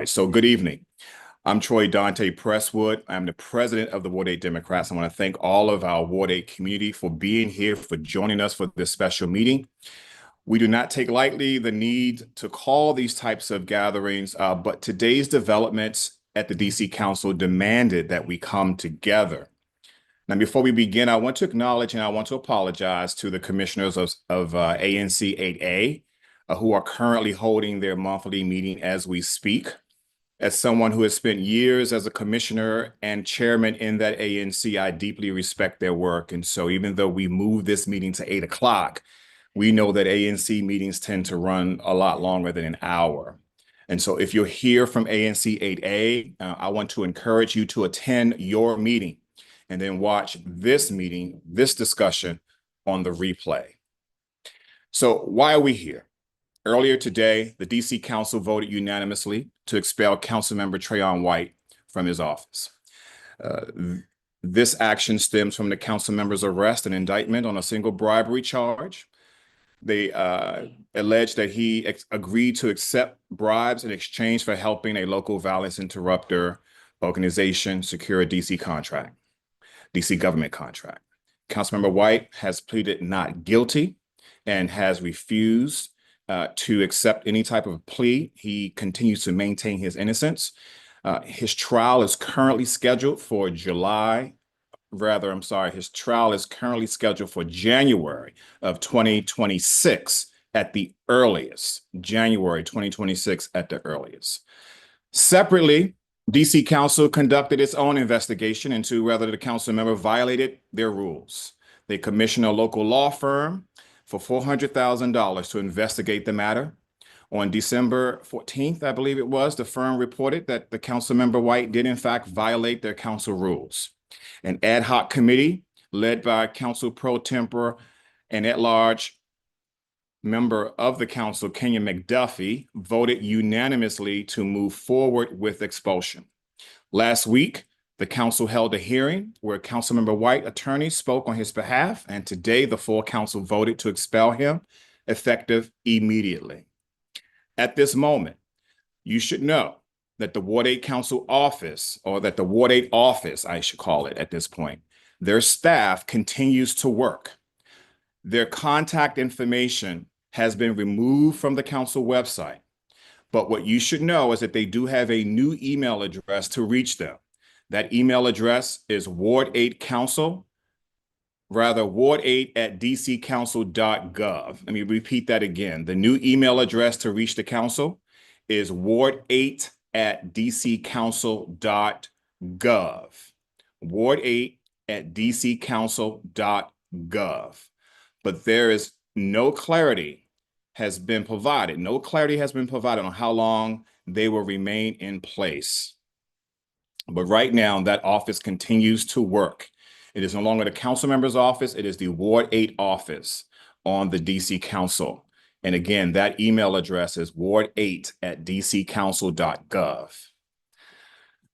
So good evening. I'm Troy Dante Presswood. I'm the president of the Ward 8 Democrats. I want to thank all of our Ward 8 community for being here, for joining us for this special meeting. We do not take lightly the need to call these types of gatherings, but today's developments at the DC Council demanded that we come together. Now, before we begin, I want to acknowledge and I want to apologize to the commissioners of ANC 8A who are currently holding their monthly meeting as we speak. As someone who has spent years as a commissioner and chairman in that ANC, I deeply respect their work. And so even though we moved this meeting to 8 o'clock, we know that ANC meetings tend to run a lot longer than an hour. And so if you're here from ANC 8A, I want to encourage you to attend your meeting and then watch this meeting, this discussion on the replay. So why are we here? Earlier today, the DC Council voted unanimously to expel Councilmember Trayon White from his office. This action stems from the council member's arrest and indictment on a single bribery charge. They allege that he agreed to accept bribes in exchange for helping a local violence interrupter organization secure a DC government contract. Councilmember White has pleaded not guilty and has refused to accept any type of plea. He continues to maintain his innocence. His trial is currently scheduled for January of 2026 at the earliest, January 2026 at the earliest. Separately, DC Council conducted its own investigation into whether the council member violated their rules. They commissioned a local law firm for $400,000 to investigate the matter. On December 14th, I believe it was, the firm reported that the Councilmember White did in fact violate their council rules. An ad hoc committee led by Council Pro Tempore and at-large member of the council, Kenya McDuffie, voted unanimously to move forward with expulsion. Last week, the council held a hearing where Councilmember White attorney spoke on his behalf, and today the full council voted to expel him, effective immediately. At this moment, you should know that the Ward 8 Council office, or that the Ward 8 office, I should call it at this point, their staff continues to work. Their contact information has been removed from the council website, but what you should know is that they do have a new email address to reach them. That email address is ward8@dccouncil.gov. Let me repeat that again. The new email address to reach the council is ward8@dccouncil.gov. ward8@dccouncil.gov. But there is no clarity has been provided. No clarity has been provided on how long they will remain in place. But right now, that office continues to work. It is no longer the council member's office. It is the Ward 8 office on the DC Council. And again, that email address is ward8@dccouncil.gov.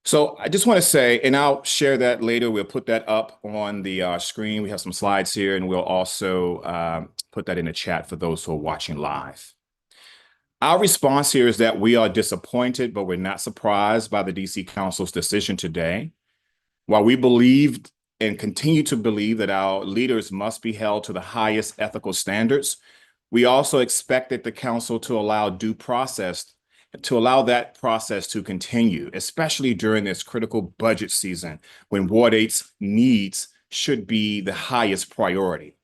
So I just want to say, and I'll share that later. We'll put that up on the screen. We have some slides here, and we'll also put that in the chat for those who are watching live. Our response here is that we are disappointed, but we're not surprised by the DC Council's decision today. While we believed and continue to believe that our leaders must be held to the highest ethical standards, we also expected the council to allow that process to continue, especially during this critical budget season when Ward 8's needs should be the highest priority.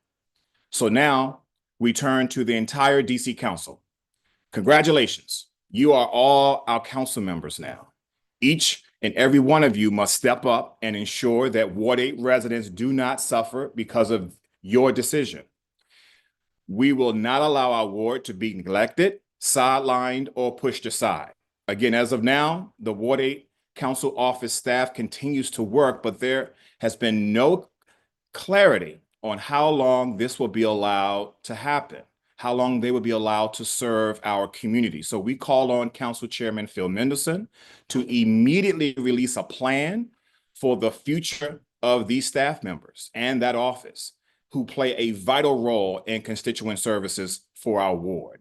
So now we turn to the entire DC Council. Congratulations. You are all our council members now. Each and every one of you must step up and ensure that Ward 8 residents do not suffer because of your decision. We will not allow our ward to be neglected, sidelined, or pushed aside. Again, as of now, the Ward 8 Council office staff continues to work, but there has been no clarity on how long this will be allowed to happen, how long they will be allowed to serve our community. So we call on Council Chairman Phil Mendelson to immediately release a plan for the future of these staff members and that office who play a vital role in constituent services for our ward.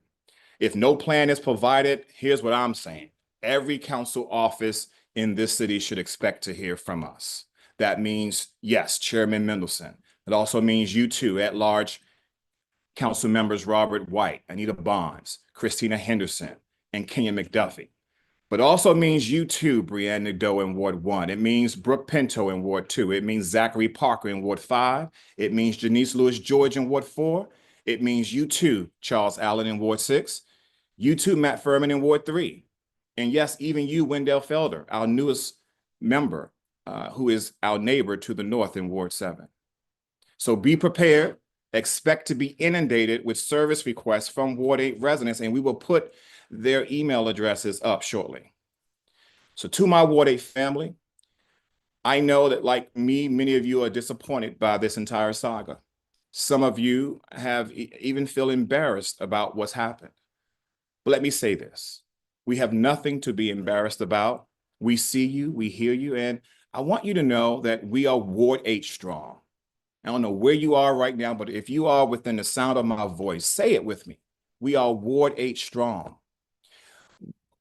If no plan is provided, here's what I'm saying. every council office in this city should expect to hear from us. That means, yes, Chairman Mendelson. It also means you too, at large council members Robert White, Anita Bonds, Christina Henderson, and Kenya McDuffie. But also means you too, Brianne Nadeau in Ward 1. It means Brooke Pinto in Ward 2. It means Zachary Parker in Ward 5. It means Janice Lewis George in Ward 4. It means you too, Charles Allen in Ward 6. You too, Matt Furman in Ward 3. And yes, even you, Wendell Felder, our newest member, who is our neighbor to the north in Ward 7. So be prepared. Expect to be inundated with service requests from Ward 8 residents, and we will put their email addresses up shortly. So to my Ward 8 family, I know that like me, many of you are disappointed by this entire saga. Some of you have even feel embarrassed about what's happened. But let me say this. We have nothing to be embarrassed about. We see you, we hear you, and I want you to know that we are Ward 8 strong. I don't know where you are right now, but if you are within the sound of my voice, say it with me. We are Ward 8 strong.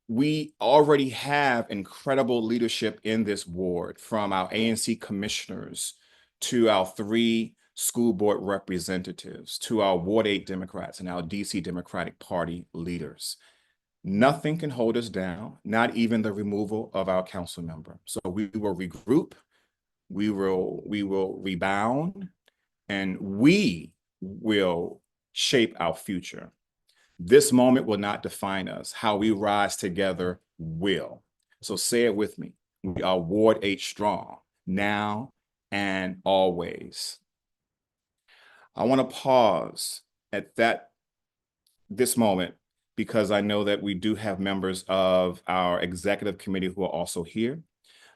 We already have incredible leadership in this ward, from our ANC commissioners to our 3 school board representatives to our Ward 8 Democrats and our DC Democratic Party leaders. Nothing can hold us down, not even the removal of our council member. So we will regroup, we will rebound, and we will shape our future. This moment will not define us. How we rise together will. So say it with me. We are Ward 8 strong, now and always. I want to pause at this moment because I know that we do have members of our executive committee who are also here,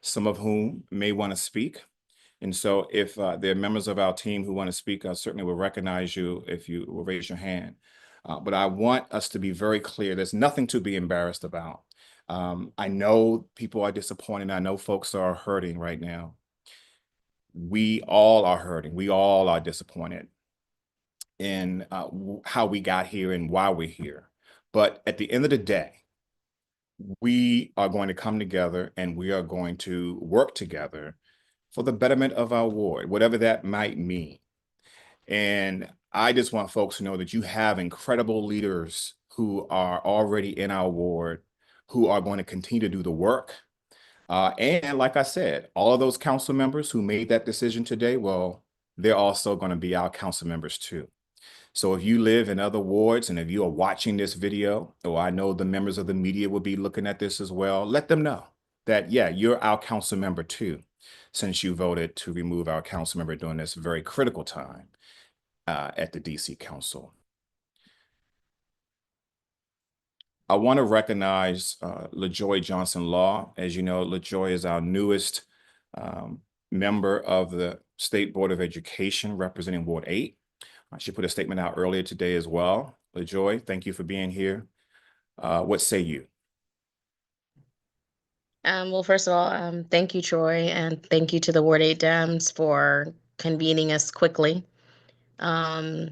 some of whom may want to speak. And so if there are members of our team who want to speak, I certainly will recognize you if you will raise your hand. But I want us to be very clear. There's nothing to be embarrassed about. I know people are disappointed. I know folks are hurting right now. We all are hurting. We all are disappointed in how we got here and why we're here. But at the end of the day, we are going to come together and we are going to work together for the betterment of our ward, whatever that might mean. And I just want folks to know that you have incredible leaders who are already in our ward, who are going to continue to do the work. And like I said, all of those council members who made that decision today, well, they're also going to be our council members too. So if you live in other wards and if you are watching this video, or I know the members of the media will be looking at this as well, let them know that, yeah, you're our council member too, since you voted to remove our council member during this very critical time at the DC Council. I want to recognize LaJoy Johnson Law. As you know, LaJoy is our newest member of the State Board of Education representing Ward 8. She put a statement out earlier today as well. LaJoy, thank you for being here. What say you? Well, first of all, thank you, Troy, and thank you to the Ward 8 Dems for convening us quickly. I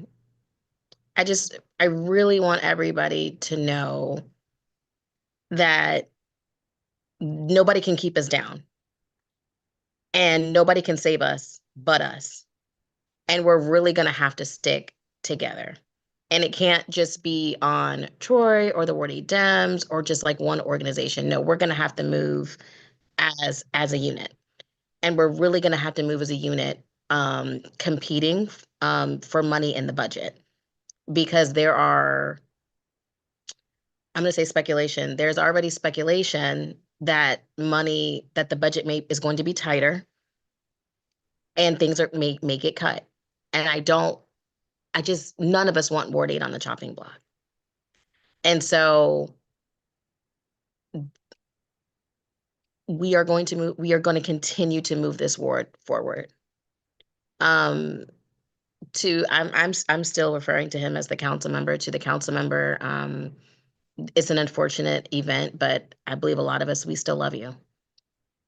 really want everybody to know that nobody can keep us down and nobody can save us but us. And we're really going to have to stick together. And it can't just be on Troy or the Ward 8 Dems or just like one organization. No, we're going to have to move as a unit. And we're really going to have to move as a unit, competing for money in the budget. Because I'm going to say speculation. There's already speculation that the budget is going to be tighter and things may get cut. And none of us want Ward 8 on the chopping block. And so we are going to continue to move this ward forward. I'm still referring to him as the council member, to the council member. It's an unfortunate event, but I believe a lot of us, we still love you.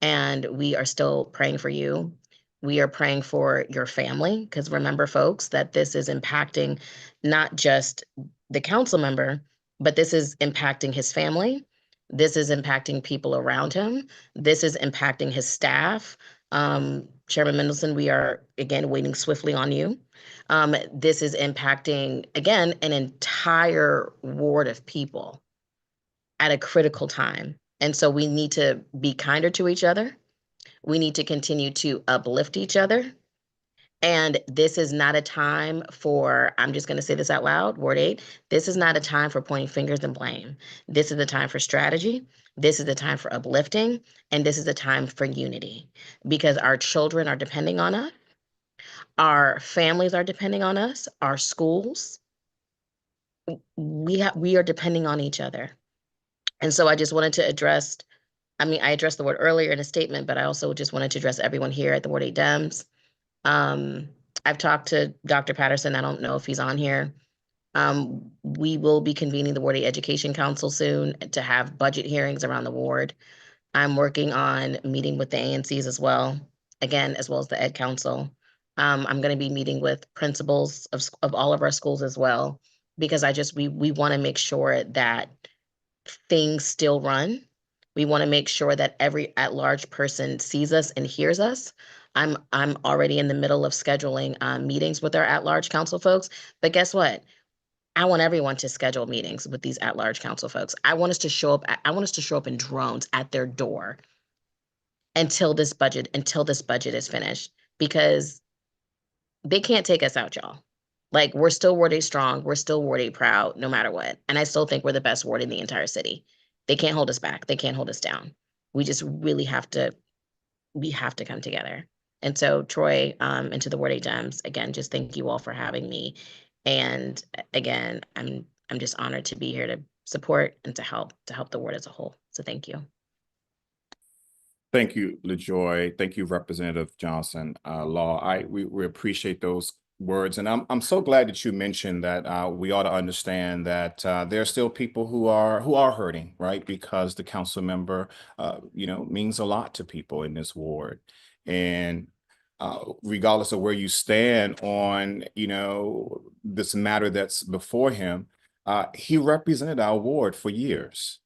And we are still praying for you. We are praying for your family, because remember, folks, that this is impacting not just the council member, but this is impacting his family. This is impacting people around him. This is impacting his staff. Chairman Mendelson, we are again waiting swiftly on you. This is impacting, again, an entire ward of people at a critical time. And so we need to be kinder to each other. We need to continue to uplift each other. And this is not a time for, I'm just going to say this out loud, Ward 8, this is not a time for pointing fingers and blame. This is the time for strategy. This is the time for uplifting. And this is the time for unity because our children are depending on us. Our families are depending on us. Our schools, we are depending on each other. And so I just wanted to address, I addressed the word earlier in a statement, but I also just wanted to address everyone here at the Ward 8 Dems. I've talked to Dr. Patterson. I don't know if he's on here. We will be convening the Ward 8 Education Council soon to have budget hearings around the ward. I'm working on meeting with the ANCs as well, again, as well as the Ed Council. I'm going to be meeting with principals of all of our schools as well, because we want to make sure that things still run. We want to make sure that every at-large person sees us and hears us. I'm already in the middle of scheduling meetings with our at-large council folks, but guess what? I want everyone to schedule meetings with these at-large council folks. I want us to show up. I want us to show up in drones at their door until this budget is finished, because they can't take us out, y'all. Like, we're still Ward 8 strong. We're still Ward 8 proud, no matter what. And I still think we're the best ward in the entire city. They can't hold us back. They can't hold us down. We just really we have to come together. And so, Troy, and to the Ward 8 Gems, again, just thank you all for having me. And again, I'm just honored to be here to support and to help the ward as a whole. So thank you. Thank you, LaJoy. Thank you, Representative Johnson. We appreciate those words, and I'm so glad that you mentioned that we ought to understand that there are still people who are hurting, right? Because the council member, means a lot to people in this ward, and regardless of where you stand on, this matter that's before him, he represented our ward for years.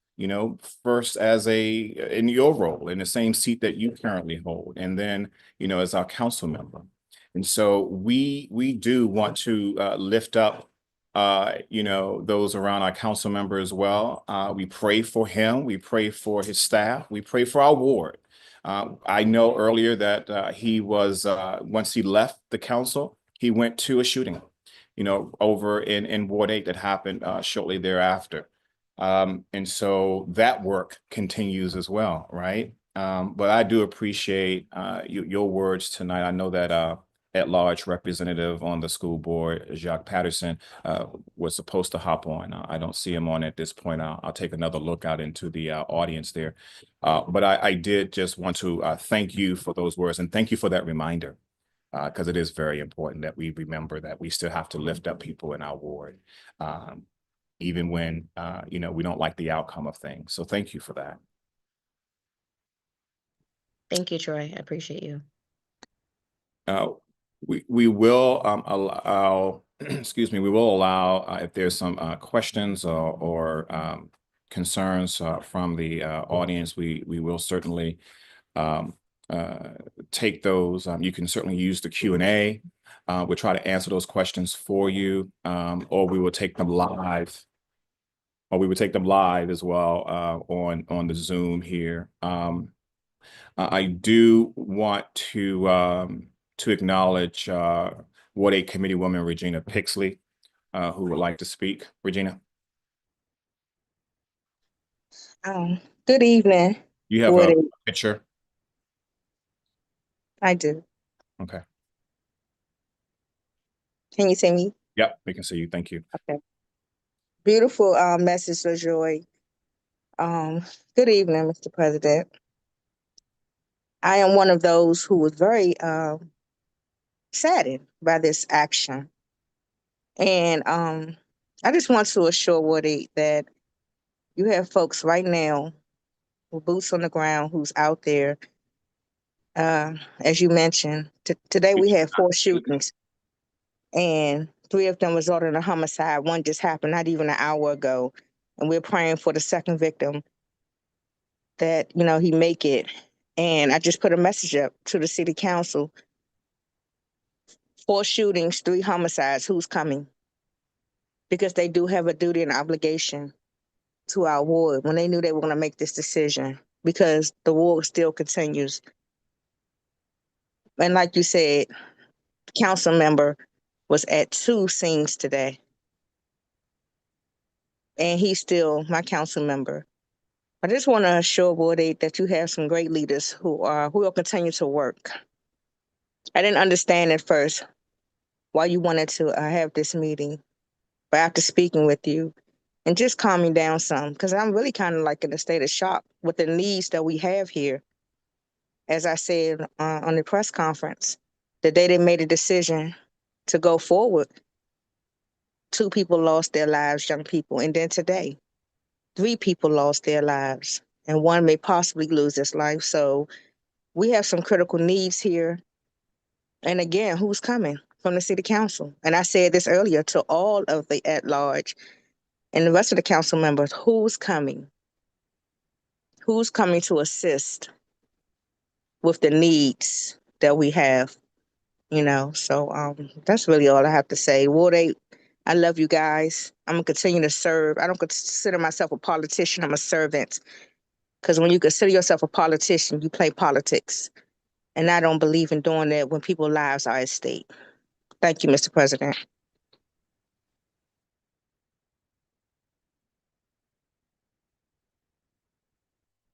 First in your role in the same seat that you currently hold, and then, as our council member. And so we do want to lift up, those around our council member as well. We pray for him. We pray for his staff. We pray for our ward. I know earlier that he was, once he left the council, he went to a shooting, over in Ward 8 that happened shortly thereafter. And so that work continues as well, right? But I do appreciate your words tonight. I know that at-large representative on the school board, Jacques Patterson, was supposed to hop on. I don't see him on at this point. I'll take another look out into the audience there. But I did just want to thank you for those words, and thank you for that reminder, because it is very important that we remember that we still have to lift up people in our ward. Even when, we don't like the outcome of things. So thank you for that. Thank you, Troy. I appreciate you. We will allow, excuse me, we will allow if there's some questions or concerns from the audience, we will certainly take those. You can certainly use the Q&A. We'll try to answer those questions for you, or we will take them live. Or we would take them live as well on the Zoom here. I do want to acknowledge Ward 8 Committee Woman Regina Pixley, who would like to speak. Regina. Good evening. You have a picture? I do. Okay. Can you see me? Yep, we can see you. Thank you. Okay. Beautiful message, LaJoy. Good evening, Mr. President. I am one of those who was very saddened by this action. And I just want to assure Woody that you have folks right now with boots on the ground who's out there. As you mentioned, today we had 4 shootings, and 3 of them resulted in a homicide. One just happened not even an hour ago, and we're praying for the second victim that, he make it. And I just put a message up to the city council. 4 shootings, 3 homicides, who's coming? Because they do have a duty and obligation to our ward when they knew they were going to make this decision, because the war still continues. And like you said, council member was at 2 scenes today. And he's still my council member. I just want to assure Ward 8 that you have some great leaders who will continue to work. I didn't understand at first why you wanted to have this meeting, but after speaking with you and just calming down some, because I'm really kind of like in a state of shock with the needs that we have here. As I said on the press conference, the day they made a decision to go forward, 2 people lost their lives, young people, and then today, 3 people lost their lives, and 1 may possibly lose his life. So we have some critical needs here. And again, who's coming from the city council? And I said this earlier to all of the at-large and the rest of the council members, who's coming? Who's coming to assist with the needs that we have? So that's really all I have to say. Ward 8, I love you guys. I'm gonna continue to serve. I don't consider myself a politician. I'm a servant. Because when you consider yourself a politician, you play politics. And I don't believe in doing that when people's lives are at stake. Thank you, Mr. President.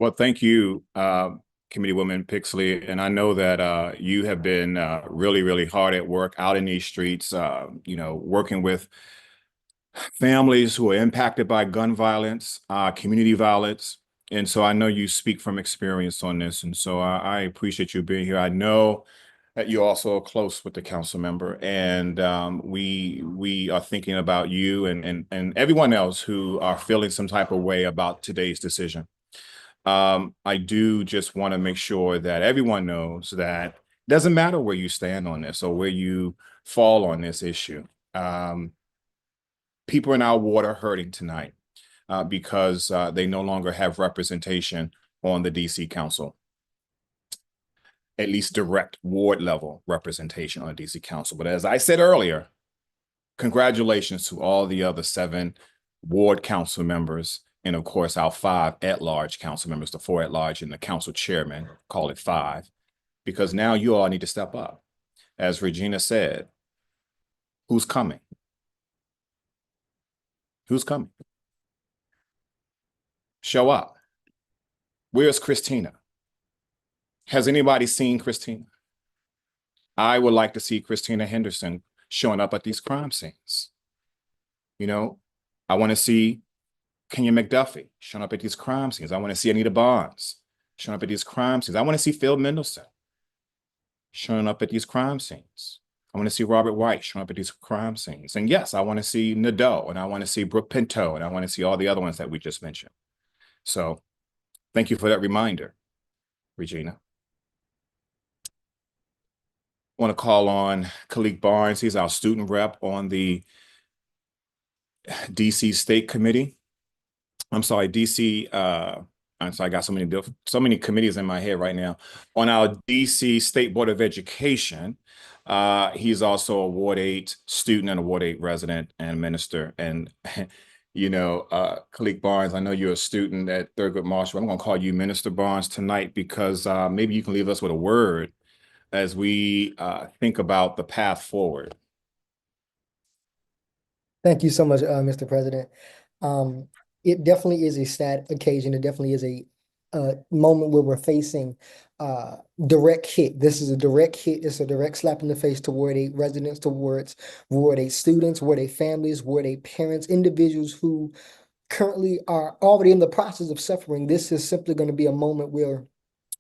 Well, thank you, Committeewoman Pixley. And I know that you have been really, really hard at work out in these streets, working with families who are impacted by gun violence, community violence. And so I know you speak from experience on this. And so I appreciate you being here. I know that you also are close with the council member, and we are thinking about you and everyone else who are feeling some type of way about today's decision. I do just want to make sure that everyone knows that it doesn't matter where you stand on this or where you fall on this issue. People in our ward are hurting tonight because they no longer have representation on the DC Council, at least direct ward level representation on the DC Council. But as I said earlier, congratulations to all the other 7 ward council members, and of course our 5 at-large council members, the 4 at-large and the council chairman, call it 5, because now you all need to step up. As Regina said, who's coming? Who's coming? Show up. Where's Christina? Has anybody seen Christina? I would like to see Christina Henderson showing up at these crime scenes. I want to see Kenya McDuffie showing up at these crime scenes. I want to see Anita Barnes showing up at these crime scenes. I want to see Phil Mendelson showing up at these crime scenes. I want to see Robert White showing up at these crime scenes. And yes, I want to see Nadeau, and I want to see Brooke Pinto, and I want to see all the other ones that we just mentioned. So thank you for that reminder, Regina. I want to call on Khalid Barnes. He's our student rep on the DC State Committee. I'm sorry, DC. I'm sorry, I got so many committees in my head right now. On our DC State Board of Education, he's also a Ward 8 student and a Ward 8 resident and minister. And Khalid Barnes, I know you're a student at Thurgood Marshall. I'm going to call you Minister Barnes tonight because maybe you can leave us with a word as we think about the path forward. Thank you so much, Mr. President. It definitely is a sad occasion. It definitely is a moment where we're facing direct hit. This is a direct hit. It's a direct slap in the face to Ward 8 residents, towards Ward 8 students, Ward 8 families, Ward 8 parents, individuals who currently are already in the process of suffering. This is simply going to be a moment where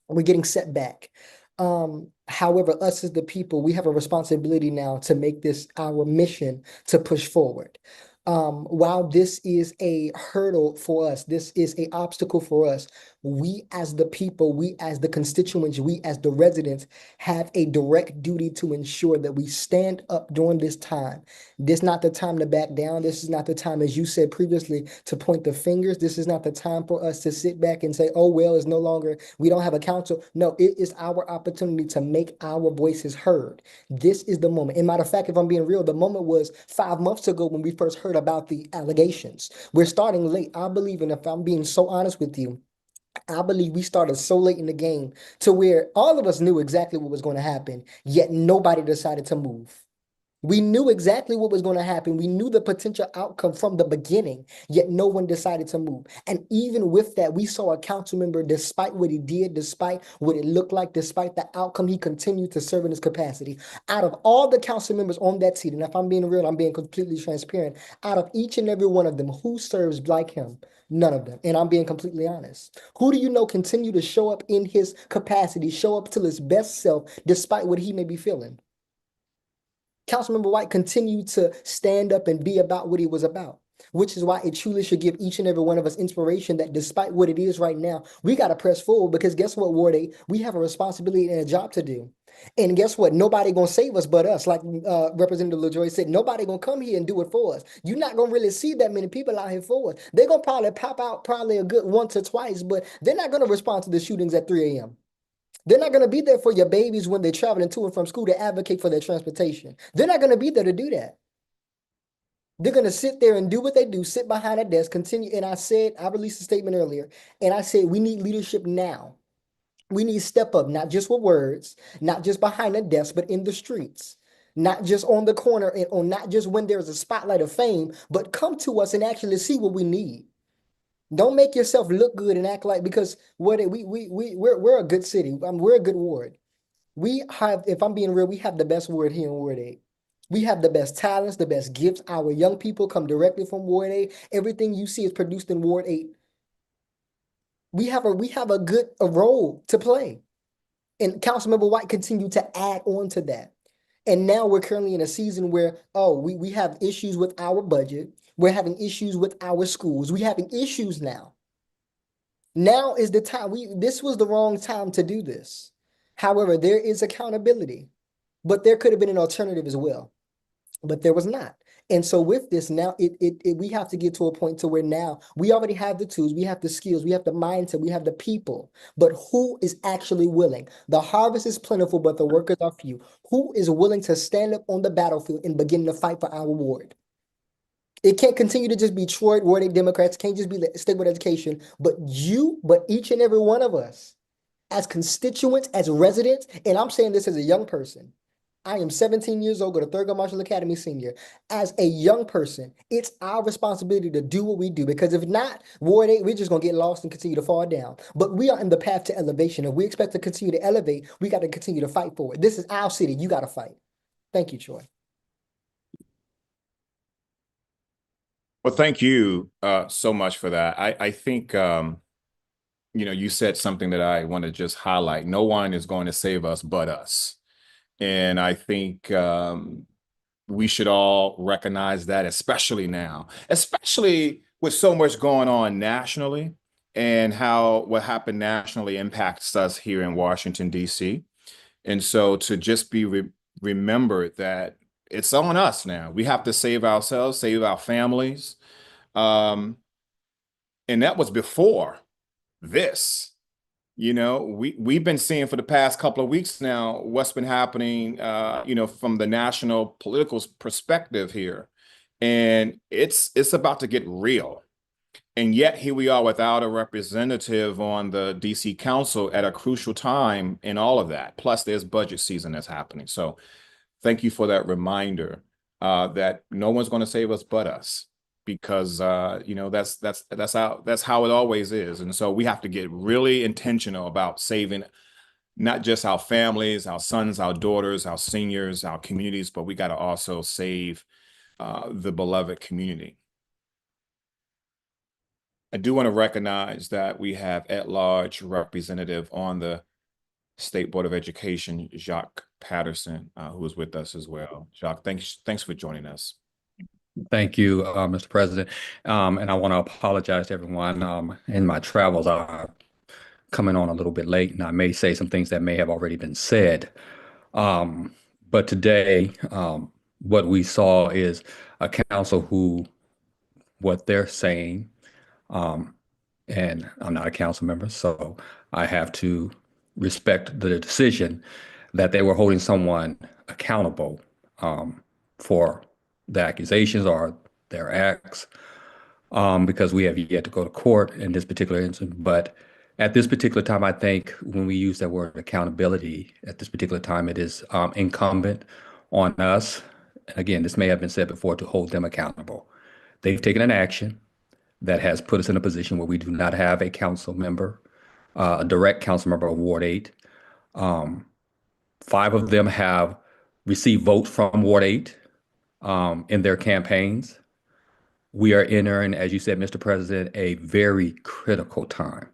we're getting set back. However, us as the people, we have a responsibility now to make this our mission to push forward. While this is a hurdle for us, this is an obstacle for us, we as the people, we as the constituents, we as the residents have a direct duty to ensure that we stand up during this time. This is not the time to back down. This is not the time, as you said previously, to point the fingers. This is not the time for us to sit back and say, oh, well, it's no longer, we don't have a council. No, it is our opportunity to make our voices heard. This is the moment. And matter of fact, if I'm being real, the moment was 5 months ago when we first heard about the allegations. We're starting late. I believe, and if I'm being so honest with you, I believe we started so late in the game to where all of us knew exactly what was going to happen, yet nobody decided to move. We knew exactly what was going to happen. We knew the potential outcome from the beginning, yet no one decided to move. And even with that, we saw a council member, despite what he did, despite what it looked like, despite the outcome, he continued to serve in his capacity. Out of all the council members on that seat, and if I'm being real, I'm being completely transparent, out of each and every one of them, who serves like him? None of them. And I'm being completely honest. Who do you know continue to show up in his capacity, show up to his best self, despite what he may be feeling? Councilmember White continued to stand up and be about what he was about, which is why it truly should give each and every one of us inspiration that despite what it is right now, we got to press forward because guess what, Ward 8? We have a responsibility and a job to do. And guess what? Nobody going to save us but us. Like Representative LaJoy said, nobody going to come here and do it for us. You're not going to really see that many people out here for us. They're going to probably pop out probably a good once or twice, but they're not going to respond to the shootings at 3 a.m. They're not going to be there for your babies when they're traveling to and from school to advocate for their transportation. They're not going to be there to do that. They're going to sit there and do what they do, sit behind a desk, continue. And I released a statement earlier, and I said, we need leadership now. We need to step up, not just with words, not just behind a desk, but in the streets. Not just on the corner, or not just when there's a spotlight of fame, but come to us and actually see what we need. Don't make yourself look good and act like, because we're a good city. We're a good ward. We have, if I'm being real, we have the best ward here in Ward 8. We have the best talents, the best gifts. Our young people come directly from Ward 8. Everything you see is produced in Ward 8. We have a good role to play. And Councilmember White continued to add on to that. And now we're currently in a season where, we have issues with our budget. We're having issues with our schools. We're having issues now. Now is the time. This was the wrong time to do this. However, there is accountability, but there could have been an alternative as well, but there was not. And so with this now, we have to get to a point to where now we already have the tools, we have the skills, we have the mindset, we have the people, but who is actually willing? The harvest is plentiful, but the workers are few. Who is willing to stand up on the battlefield and begin to fight for our ward? It can't continue to just be Troy, Ward 8 Democrats, can't just be stick with education, but each and every one of us as constituents, as residents, and I'm saying this as a young person. I am 17 years old, go to Thurgood Marshall Academy senior. As a young person, it's our responsibility to do what we do, because if not, Ward 8, we're just going to get lost and continue to fall down. But we are in the path to elevation. If we expect to continue to elevate, we got to continue to fight for it. This is our city. You got to fight. Thank you, Troy. Well, thank you so much for that. I think, you said something that I want to just highlight. No one is going to save us but us. And I think we should all recognize that, especially now, especially with so much going on nationally and how what happened nationally impacts us here in Washington, D.C. And so to just be remembered that it's on us now. We have to save ourselves, save our families. And that was before this. We've been seeing for the past couple of weeks now what's been happening, from the national political perspective here. And it's about to get real. And yet here we are without a representative on the DC Council at a crucial time in all of that. Plus, there's budget season that's happening. So thank you for that reminder that no one's going to save us but us. Because that's how it always is. And so we have to get really intentional about saving not just our families, our sons, our daughters, our seniors, our communities, but we got to also save the beloved community. I do want to recognize that we have at-large representative on the State Board of Education, Jacques Patterson, who is with us as well. Jacques, thanks for joining us. Thank you, Mr. President. And I want to apologize to everyone. In my travels, I coming on a little bit late, and I may say some things that may have already been said. But today, what we saw is a council who, what they're saying, and I'm not a council member, so I have to respect the decision that they were holding someone accountable for the accusations or their acts, because we have yet to go to court in this particular instance. But at this particular time, I think when we use that word accountability, at this particular time, it is incumbent on us. Again, this may have been said before, to hold them accountable. They've taken an action that has put us in a position where we do not have a council member, a direct council member of Ward 8. 5 of them have received votes from Ward 8 in their campaigns. We are entering, as you said, Mr. President, a very critical time.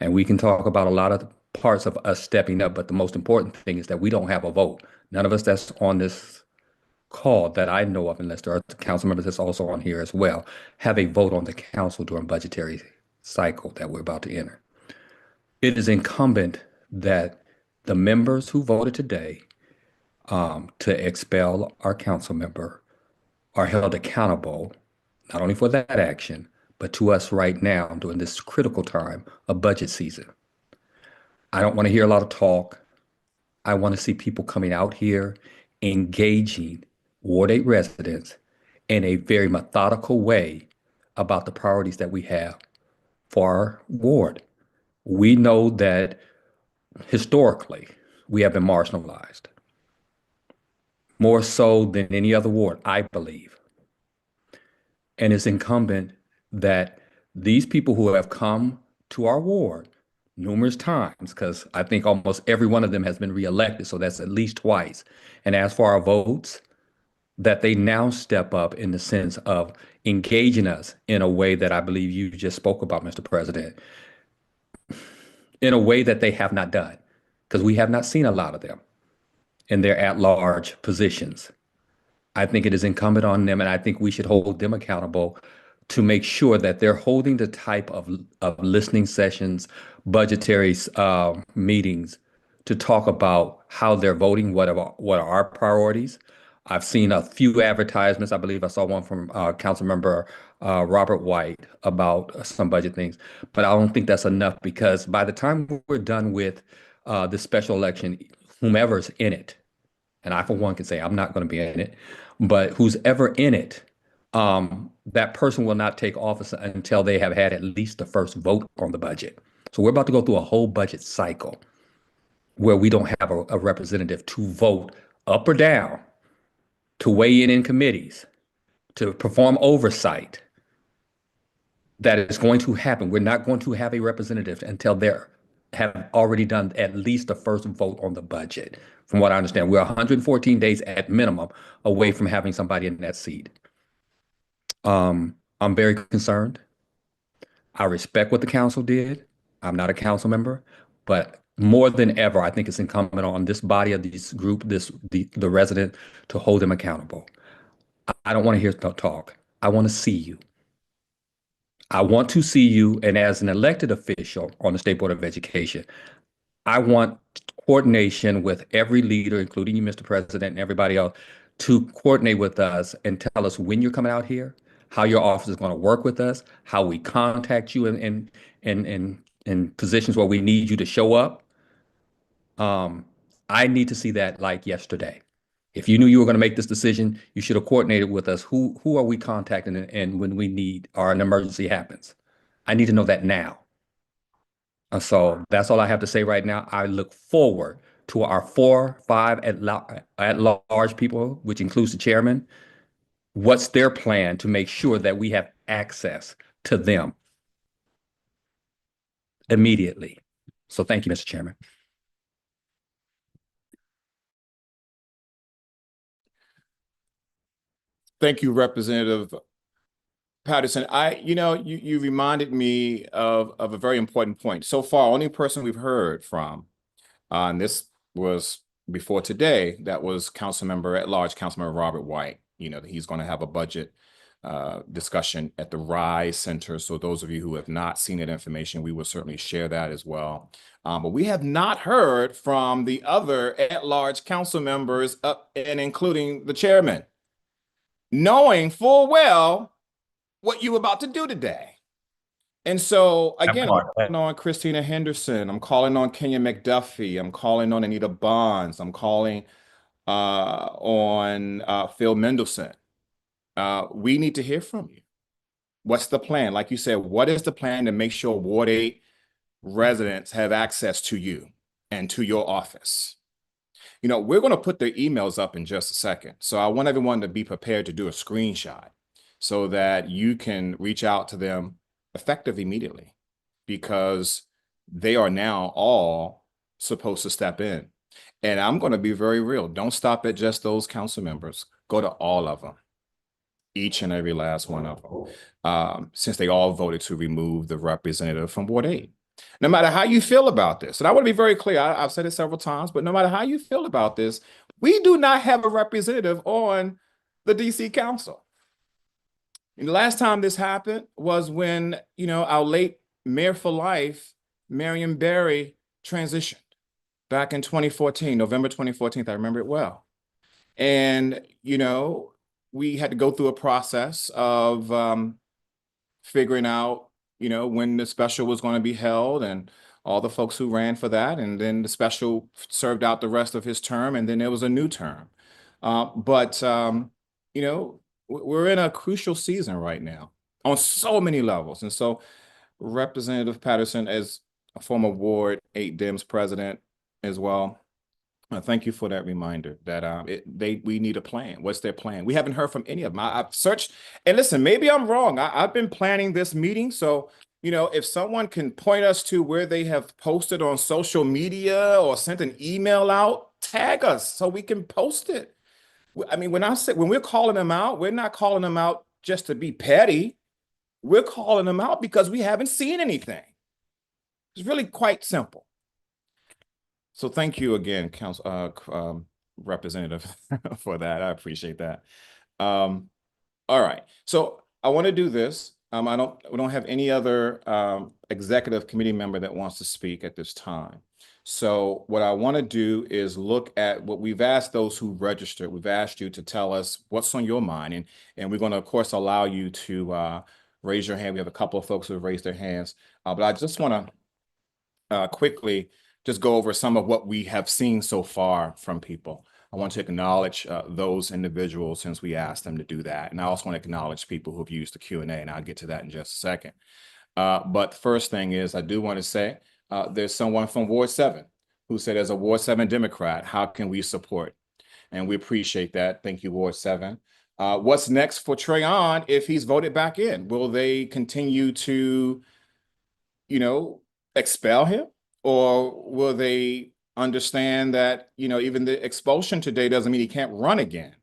And we can talk about a lot of parts of us stepping up, but the most important thing is that we don't have a vote. None of us that's on this call that I know of, unless there are council members that's also on here as well, have a vote on the council during budgetary cycle that we're about to enter. It is incumbent that the members who voted today to expel our council member are held accountable, not only for that action, but to us right now during this critical time of budget season. I don't want to hear a lot of talk. I want to see people coming out here, engaging Ward 8 residents in a very methodical way about the priorities that we have for our ward. We know that historically we have been marginalized, more so than any other ward, I believe. And it's incumbent that these people who have come to our ward numerous times, because I think almost every one of them has been reelected, so that's at least twice. And as for our votes, that they now step up in the sense of engaging us in a way that I believe you just spoke about, Mr. President, in a way that they have not done, because we have not seen a lot of them in their at-large positions. I think it is incumbent on them, and I think we should hold them accountable to make sure that they're holding the type of listening sessions, budgetary meetings to talk about how they're voting, what are our priorities. I've seen a few advertisements. I believe I saw one from Councilmember Robert White about some budget things, but I don't think that's enough, because by the time we're done with the special election, whomever's in it, and I, for one, can say I'm not going to be in it, but who's ever in it, that person will not take office until they have had at least the first vote on the budget. So we're about to go through a whole budget cycle where we don't have a representative to vote up or down, to weigh in committees, to perform oversight. That is going to happen. We're not going to have a representative until they have already done at least the first vote on the budget. From what I understand, we're 114 days at minimum away from having somebody in that seat. I'm very concerned. I respect what the council did. I'm not a council member, but more than ever, I think it's incumbent on this body of this group, the resident, to hold them accountable. I don't want to hear talk. I want to see you. I want to see you, and as an elected official on the State Board of Education, I want coordination with every leader, including you, Mr. President, and everybody else, to coordinate with us and tell us when you're coming out here, how your office is going to work with us, how we contact you in positions where we need you to show up. I need to see that like yesterday. If you knew you were going to make this decision, you should have coordinated with us. Who are we contacting and when we need or an emergency happens? I need to know that now. So that's all I have to say right now. I look forward to our 4, 5 at-large people, which includes the chairman. What's their plan to make sure that we have access to them immediately? So thank you, Mr. Chairman. Thank you, Representative Patterson. You reminded me of a very important point. So far, only person we've heard from, and this was before today, that was Councilmember at large, Councilmember Robert White. That he's going to have a budget discussion at the RISE Center. So those of you who have not seen that information, we will certainly share that as well. But we have not heard from the other at-large council members up and including the chairman, knowing full well what you're about to do today. And so again, I'm calling on Christina Henderson, I'm calling on Kenya McDuffie, I'm calling on Anita Bonds, I'm calling on Phil Mendelson. We need to hear from you. What's the plan? Like you said, what is the plan to make sure Ward 8 residents have access to you and to your office? You know, we're going to put their emails up in just a second. So I want everyone to be prepared to do a screenshot so that you can reach out to them effective immediately, because they are now all supposed to step in. And I'm going to be very real. Don't stop at just those council members. Go to all of them. Each and every last one of them, since they all voted to remove the representative from Ward 8. No matter how you feel about this, and I want to be very clear, I've said it several times, but no matter how you feel about this, we do not have a representative on the DC Council. And the last time this happened was when, you know, our late mayor for life, Marion Barry, transitioned back in 2014, November 2014, I remember it well. And, you know, we had to go through a process of figuring out, you know, when the special was going to be held and all the folks who ran for that. And then the special served out the rest of his term, and then there was a new term. You know, we're in a crucial season right now on so many levels. And so Representative Patterson, as a former Ward 8 Dems president as well, thank you for that reminder that we need a plan. What's their plan? We haven't heard from any of them. I've searched, and listen, maybe I'm wrong. I've been planning this meeting. So, you know, if someone can point us to where they have posted on social media or sent an email out, tag us so we can post it. I mean, when we're calling them out, we're not calling them out just to be petty. We're calling them out because we haven't seen anything. It's really quite simple. So thank you again, Representative, for that. I appreciate that. All right. So I want to do this. We don't have any other executive committee member that wants to speak at this time. So what I want to do is look at what we've asked those who registered. We've asked you to tell us what's on your mind, and we're going to, of course, allow you to raise your hand. We have a couple of folks who have raised their hands, but I just want to quickly just go over some of what we have seen so far from people. I want to acknowledge those individuals since we asked them to do that. And I also want to acknowledge people who've used the Q&A, and I'll get to that in just a second. But the first thing is, I do want to say there's someone from Ward 7 who said, as a Ward 7 Democrat, how can we support? And we appreciate that. Thank you, Ward 7. What's next for Trayon if he's voted back in? Will they continue to, you know, expel him? Or will they understand that, you know, even the expulsion today doesn't mean he can't run again?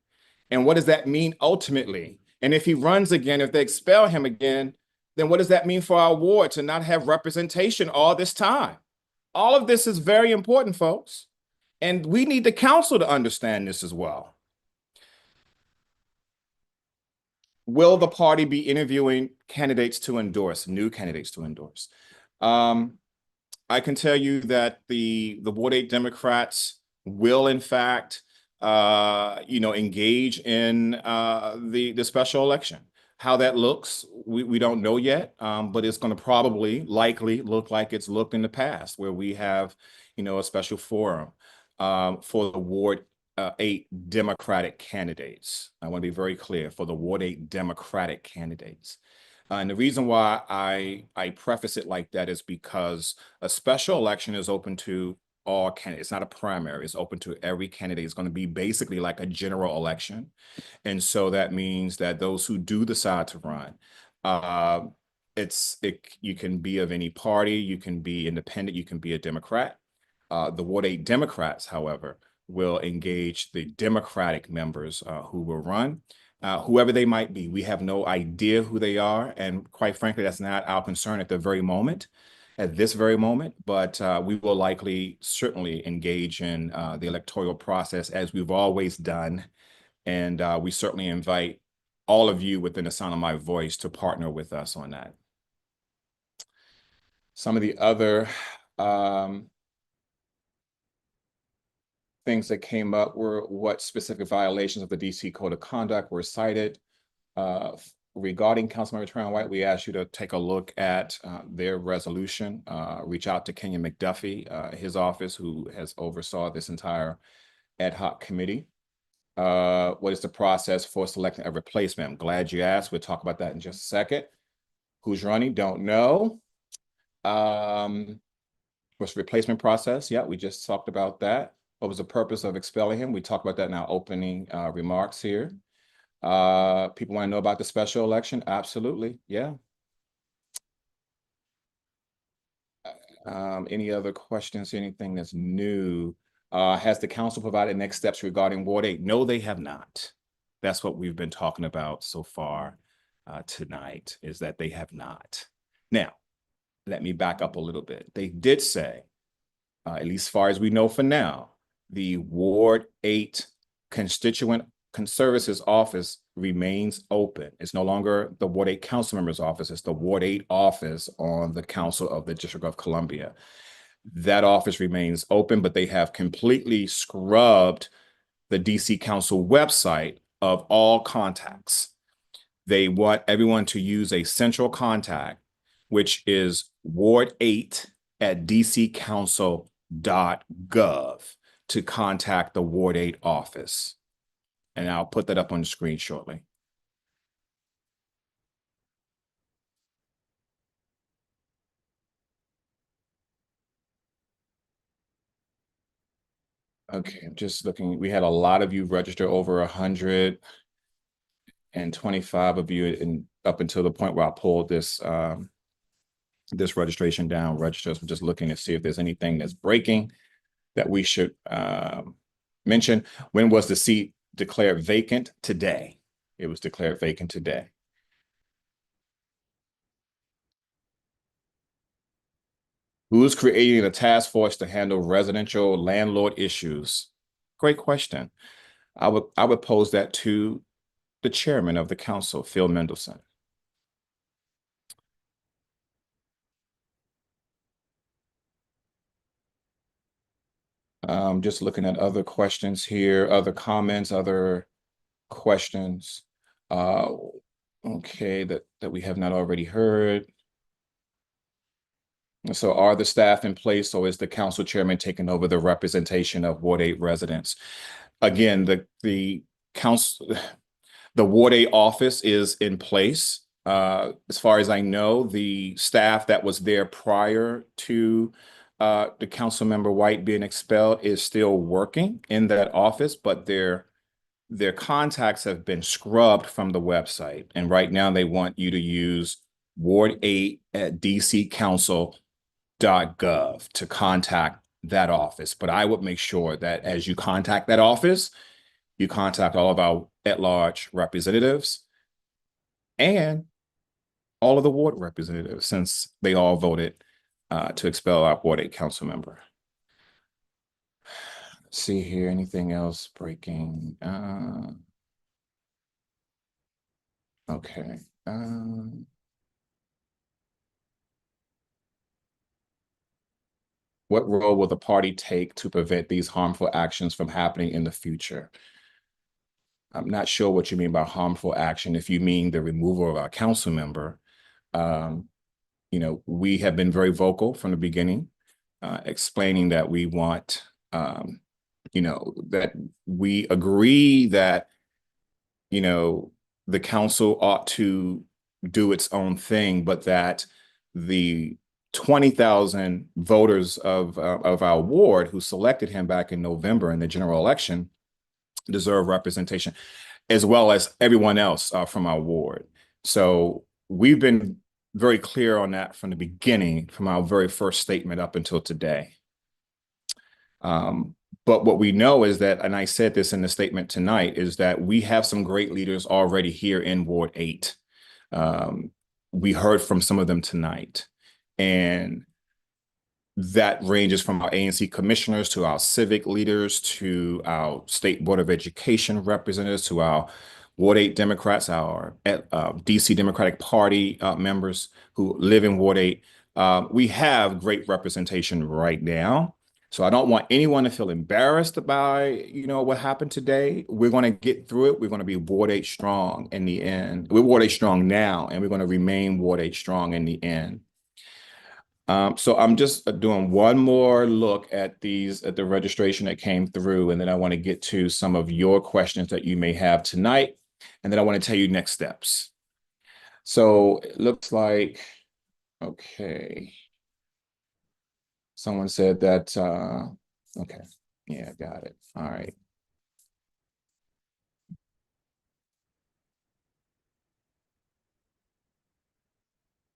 And what does that mean ultimately? And if he runs again, if they expel him again, then what does that mean for our ward to not have representation all this time? All of this is very important, folks. And we need the council to understand this as well. Will the party be interviewing candidates to endorse, new candidates to endorse? I can tell you that the Ward 8 Democrats will, in fact, you know, engage in the special election. How that looks, we don't know yet, but it's going to likely look like it's looked in the past, where we have, you know, a special forum for the Ward 8 Democratic candidates. I want to be very clear, for the Ward 8 Democratic candidates. And the reason why I preface it like that is because a special election is open to all candidates. It's not a primary. It's open to every candidate. It's going to be basically like a general election. And so that means that those who do decide to run, you can be of any party, you can be independent, you can be a Democrat. The Ward 8 Democrats, however, will engage the Democratic members who will run. Whoever they might be. We have no idea who they are. And quite frankly, that's not our concern at this very moment. But we will likely certainly engage in the electoral process as we've always done. And we certainly invite all of you within the sound of my voice to partner with us on that. Some of the other things that came up were what specific violations of the DC Code of Conduct were cited. Regarding Councilmember Trayon White, we asked you to take a look at their resolution, reach out to Kenyon McDuffie, his office, who has oversaw this entire ad hoc committee. What is the process for selecting a replacement? I'm glad you asked. We'll talk about that in just a second. Who's running? Don't know. What's the replacement process? Yeah, we just talked about that. What was the purpose of expelling him? We talked about that in our opening remarks here. People want to know about the special election? Absolutely, yeah. Any other questions, anything that's new? Has the council provided next steps regarding Ward 8? No, they have not. That's what we've been talking about so far tonight, is that they have not. Now, let me back up a little bit. They did say, at least as far as we know for now, the Ward 8 constituent services office remains open. It's no longer the Ward 8 council member's office. It's the Ward 8 office on the Council of the District of Columbia. That office remains open, but they have completely scrubbed the DC Council website of all contacts. They want everyone to use a central contact, which is ward8@dccouncil.gov to contact the Ward 8 office. And I'll put that up on the screen shortly. Okay, I'm just looking. We had a lot of you register, over 125 of you, and up until the point where I pulled this this registration down, registers. I'm just looking to see if there's anything that's breaking that we should mention. When was the seat declared vacant? Today. It was declared vacant today. Who's creating a task force to handle residential landlord issues? Great question. I would pose that to the chairman of the council, Phil Mendelson. Just looking at other questions here, other comments, other questions. Okay, that we have not already heard. So are the staff in place, or is the council chairman taking over the representation of Ward 8 residents? Again, the council, the Ward 8 office is in place. As far as I know, the staff that was there prior to the Councilmember White being expelled is still working in that office, but their contacts have been scrubbed from the website. And right now they want you to use ward8@dccouncil.gov to contact that office. But I would make sure that as you contact that office, you contact all of our at-large representatives and all of the ward representatives, since they all voted to expel our Ward 8 council member. Let's see here, anything else breaking? Okay. What role will the party take to prevent these harmful actions from happening in the future? I'm not sure what you mean by harmful action. If you mean the removal of our council member, you know, we have been very vocal from the beginning, explaining that we want, you know, that we agree that, you know, the council ought to do its own thing, but that the 20,000 voters of our ward who selected him back in November in the general election deserve representation, as well as everyone else from our ward. So we've been very clear on that from the beginning, from our very first statement up until today. But what we know is that, and I said this in the statement tonight, is that we have some great leaders already here in Ward 8. We heard from some of them tonight, and that ranges from our ANC commissioners to our civic leaders to our State Board of Education representatives to our Ward 8 Democrats, our DC Democratic Party members who live in Ward 8. We have great representation right now. So I don't want anyone to feel embarrassed by, what happened today. We're going to get through it. We're going to be Ward 8 strong in the end. We're Ward 8 strong now, and we're going to remain Ward 8 strong in the end. So I'm just doing one more look at the registration that came through, and then I want to get to some of your questions that you may have tonight, and then I want to tell you next steps. So it looks like, okay. Someone said that, okay, yeah, got it. All right.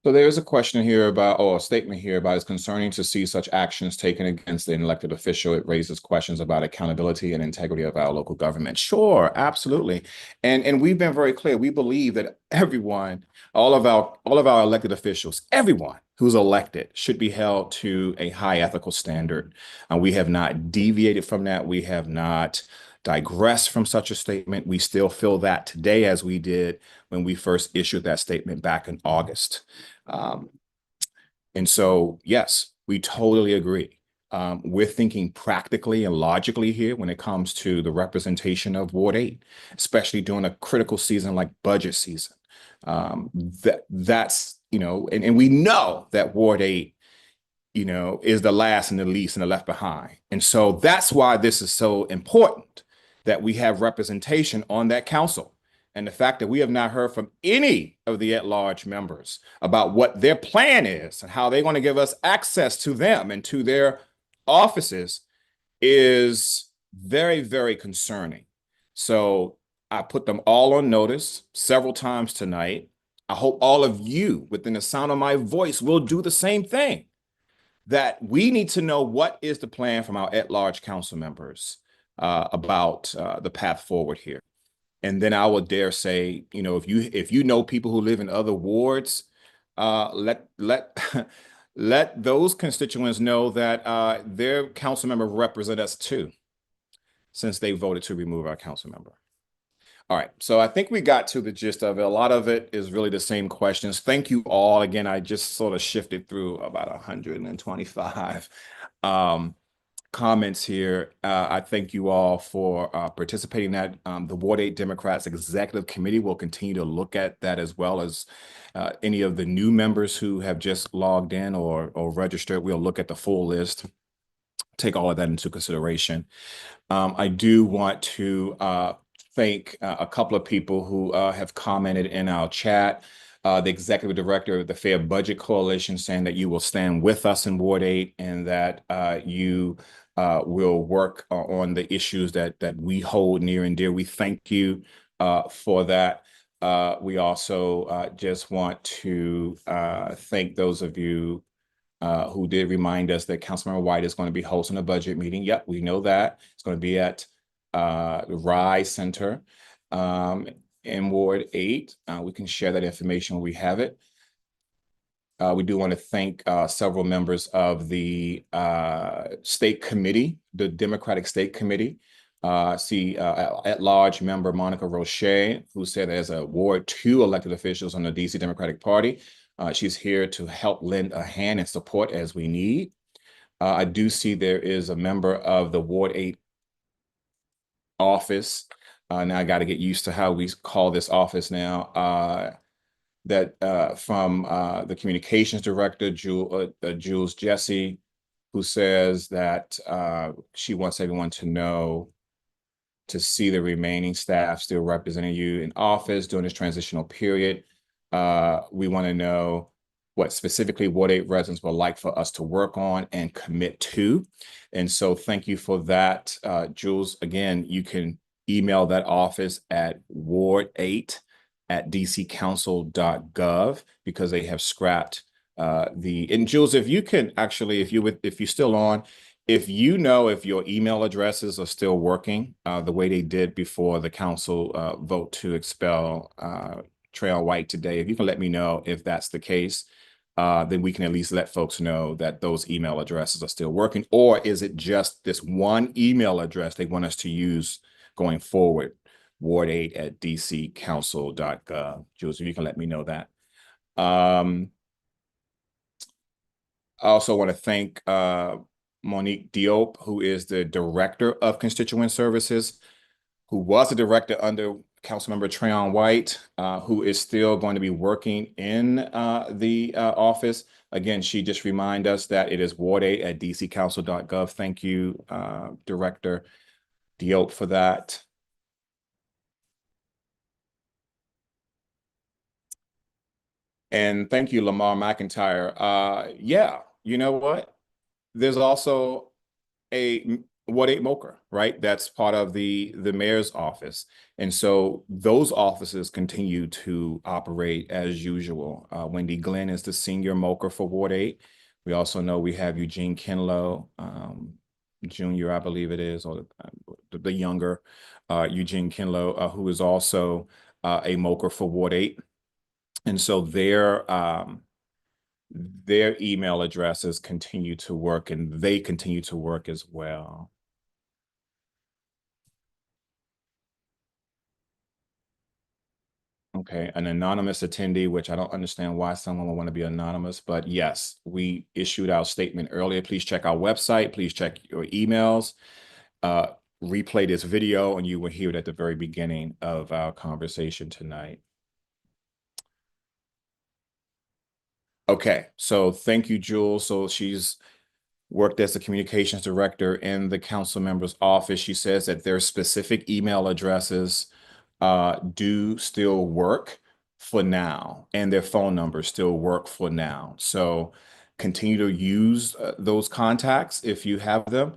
So there's a question here about, or a statement here about, it's concerning to see such actions taken against an elected official. It raises questions about accountability and integrity of our local government. Sure, absolutely. And we've been very clear. We believe that everyone, all of our elected officials, everyone who's elected should be held to a high ethical standard. And we have not deviated from that. We have not digressed from such a statement. We still feel that today as we did when we first issued that statement back in August. And so, yes, we totally agree. We're thinking practically and logically here when it comes to the representation of Ward 8, especially during a critical season like budget season. That's, and we know that Ward 8, is the last and the least and the left behind. And so that's why this is so important that we have representation on that council. And the fact that we have not heard from any of the at-large members about what their plan is and how they're going to give us access to them and to their offices is very, very concerning. So I put them all on notice several times tonight. I hope all of you within the sound of my voice will do the same thing, that we need to know what is the plan from our at-large council members about the path forward here. And then I would dare say, if you know people who live in other wards, let those constituents know that their council member represent us too, since they voted to remove our council member. All right, so I think we got to the gist of it. A lot of it is really the same questions. Thank you all. Again, I just sort of shifted through about 125 comments here. I thank you all for participating in that. The Ward 8 Democrats Executive Committee will continue to look at that, as well as any of the new members who have just logged in or registered. We'll look at the full list, take all of that into consideration. I do want to thank a couple of people who have commented in our chat. The executive director of the Fair Budget Coalition saying that you will stand with us in Ward 8 and that you will work on the issues that we hold near and dear. We thank you for that. We also just want to thank those of you who did remind us that Councilmember White is going to be hosting a budget meeting. Yep, we know that. It's going to be at the Rise Center in Ward 8. We can share that information when we have it. We do want to thank several members of the state committee, the Democratic State Committee. See at-large member Monica Roche, who said as a Ward 2 elected officials on the DC Democratic Party. She's here to help lend a hand and support as we need. I do see there is a member of the Ward 8 office. Now I got to get used to how we call this office now. From the communications director, Jules Jesse, who says that she wants everyone to know to see the remaining staff still representing you in office during this transitional period. We want to know what specifically Ward 8 residents would like for us to work on and commit to. And so thank you for that, Jules. Again, you can email that office at ward8@dccouncil.gov because they have scrapped and Jules, if you can actually, if you're still on, if you know if your email addresses are still working the way they did before the council vote to expel Trayon White today, if you can let me know if that's the case, then we can at least let folks know that those email addresses are still working. Or is it just this one email address they want us to use going forward ward8@dccouncil.gov. Jules, if you can let me know that. I also want to thank Monique Diop, who is the Director of Constituent Services, who was a director under Councilmember Trayon White, who is still going to be working in the office. Again, she just reminded us that it is ward8@dccouncil.gov. Thank you, Director Diop, for that. And thank you, Lamar McIntyre. Yeah, you know what? There's also a Ward 8 Mocha, right? That's part of the mayor's office. And so those offices continue to operate as usual. Wendy Glenn is the senior Mocha for Ward 8. We also know we have Eugene Kinlow, Jr., I believe it is, or the younger Eugene Kinlow, who is also a Mocha for Ward 8. And so their email addresses continue to work, and they continue to work as well. Okay, an anonymous attendee, which I don't understand why someone would want to be anonymous, but yes, we issued our statement earlier. Please check our website. Please check your emails. Replay this video, and you will hear it at the very beginning of our conversation tonight. Okay, so thank you, Jules. So she's worked as a communications director in the council member's office. She says that their specific email addresses do still work for now, and their phone numbers still work for now. So continue to use those contacts if you have them.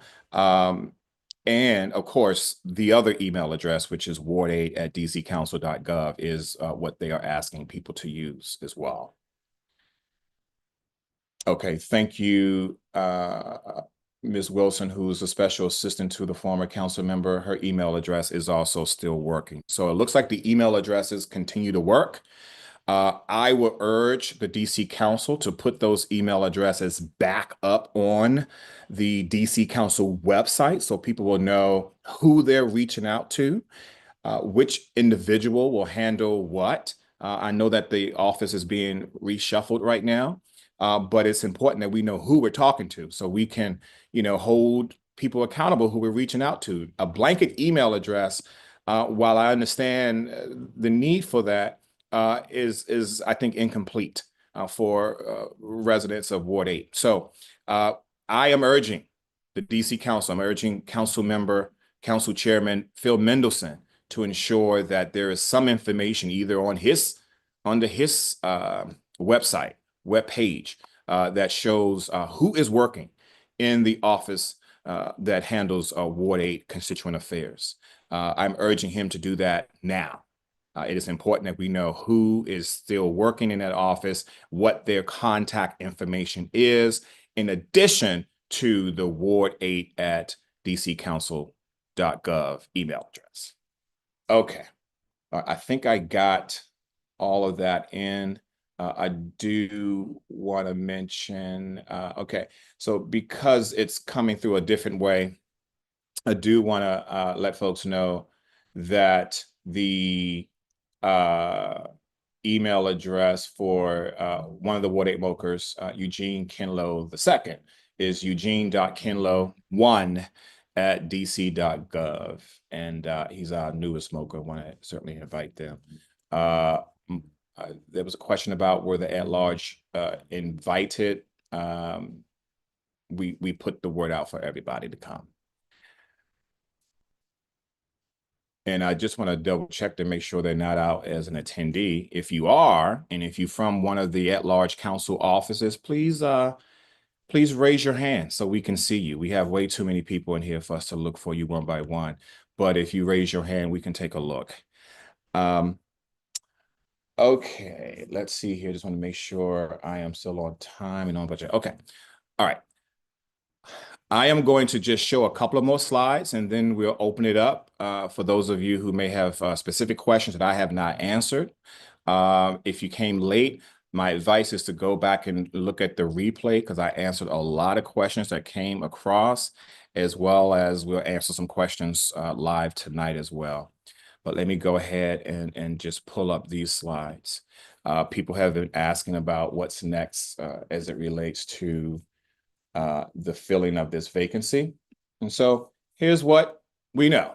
And of course, the other email address, which is ward8@dccouncil.gov, is what they are asking people to use as well. Okay, thank you, Ms. Wilson, who's a special assistant to the former council member. Her email address is also still working. So it looks like the email addresses continue to work. I will urge the DC Council to put those email addresses back up on the DC Council website so people will know who they're reaching out to, which individual will handle what. I know that the office is being reshuffled right now. But it's important that we know who we're talking to so we can, hold people accountable who we're reaching out to. A blanket email address, while I understand the need for that, is I think incomplete for residents of Ward 8. So I am urging the DC Council, I'm urging Council Chairman Phil Mendelson to ensure that there is some information either under his website, webpage that shows who is working in the office that handles Ward 8 constituent affairs. I'm urging him to do that now. It is important that we know who is still working in that office, what their contact information is, in addition to the ward8@dccouncil.gov email address. Okay, I think I got all of that in. I do want to mention, okay, so because it's coming through a different way, I do want to let folks know that the email address for one of the Ward 8 Mokers, Eugene Kinlow II, is eugene.kinlow1@dc.gov. And he's our newest Moker. I want to certainly invite them. There was a question about were the at-large invited. We put the word out for everybody to come. And I just want to double check to make sure they're not out as an attendee. If you are, and if you're from one of the at-large council offices, please raise your hand so we can see you. We have way too many people in here for us to look for you one by one. But if you raise your hand, we can take a look. Okay, let's see here. Just want to make sure I am still on time and on budget. Okay, all right. I am going to just show a couple of more slides and then we'll open it up for those of you who may have specific questions that I have not answered. If you came late, my advice is to go back and look at the replay because I answered a lot of questions that came across, as well as we'll answer some questions live tonight as well. But let me go ahead and just pull up these slides. People have been asking about what's next as it relates to the filling of this vacancy. And so here's what we know.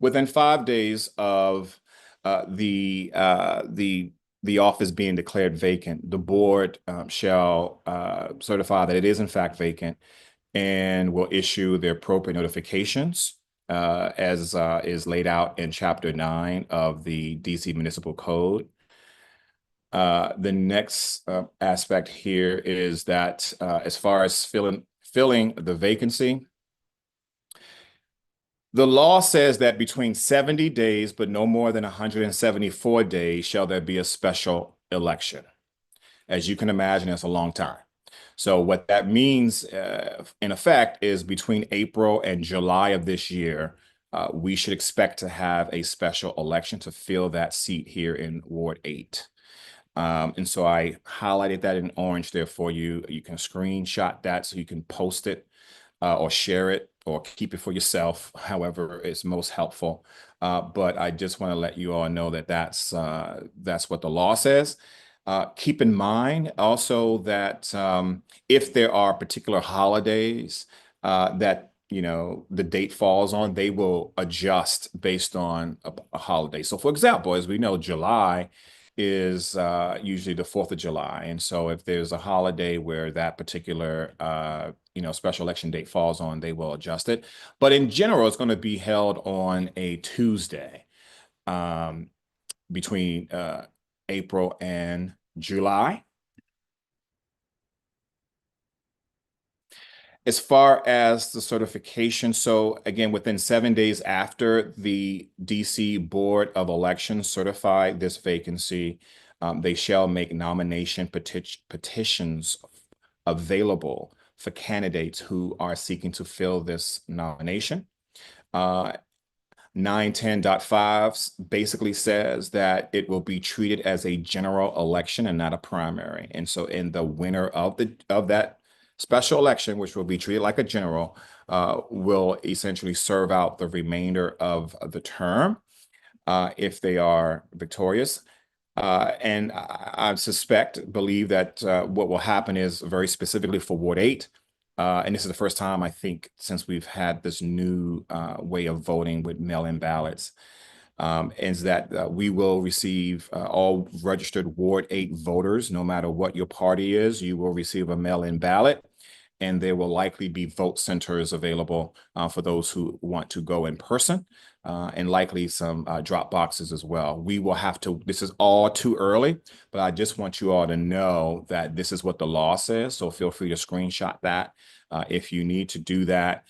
Within 5 days of the office being declared vacant, the board shall certify that it is in fact vacant and will issue the appropriate notifications as is laid out in Chapter 9 of the DC Municipal Code. The next aspect here is that as far as filling the vacancy, the law says that between 70 days, but no more than 174 days, shall there be a special election. As you can imagine, it's a long time. So what that means, in effect, is between April and July of this year, we should expect to have a special election to fill that seat here in Ward 8. And so I highlighted that in orange there for you. You can screenshot that so you can post it or share it or keep it for yourself, however is most helpful. But I just want to let you all know that that's what the law says. Keep in mind also that if there are particular holidays that the date falls on, they will adjust based on a holiday. So for example, as we know, July is usually the 4th of July. And so if there's a holiday where that particular special election date falls on, they will adjust it. But in general, it's going to be held on a Tuesday between April and July. As far as the certification, so again, within 7 days after the DC Board of Elections certify this vacancy, they shall make nomination petitions available for candidates who are seeking to fill this nomination. 910.5 basically says that it will be treated as a general election and not a primary. And so in the winner of that special election, which will be treated like a general, will essentially serve out the remainder of the term if they are victorious. And I believe that what will happen is very specifically for Ward 8, and this is the first time, I think, since we've had this new way of voting with mail-in ballots, is that we will receive all registered Ward 8 voters, no matter what your party is, you will receive a mail-in ballot. And there will likely be vote centers available for those who want to go in person, and likely some drop boxes as well. We will have to, this is all too early, but I just want you all to know that this is what the law says. So feel free to screenshot that if you need to do that.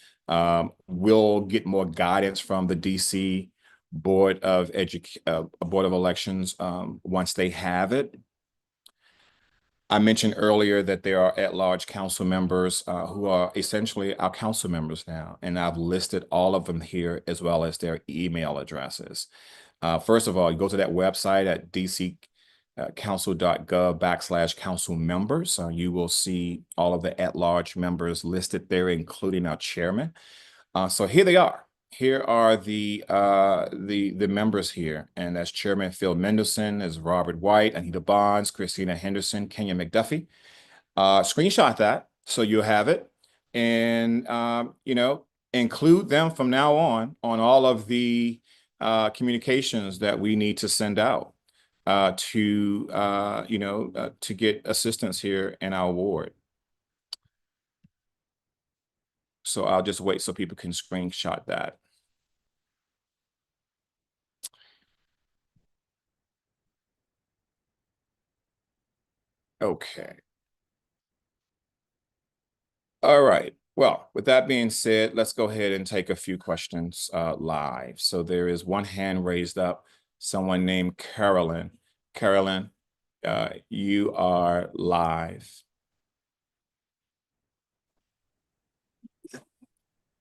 We'll get more guidance from the DC Board of Elections once they have it. I mentioned earlier that there are at-large council members who are essentially our council members now, and I've listed all of them here as well as their email addresses. First of all, you go to that website at dccouncil.gov/council members. You will see all of the at-large members listed there, including our chairman. So here they are. Here are the members here, and that's Chairman Phil Mendelson, as Robert White, Anita Bonds, Christina Henderson, Kenya McDuffie. Screenshot that so you'll have it, and include them from now on all of the communications that we need to send out to get assistance here in our ward. So I'll just wait so people can screenshot that. Okay. All right. Well, with that being said, let's go ahead and take a few questions live. So there is one hand raised up, someone named Carolyn. Carolyn, you are live.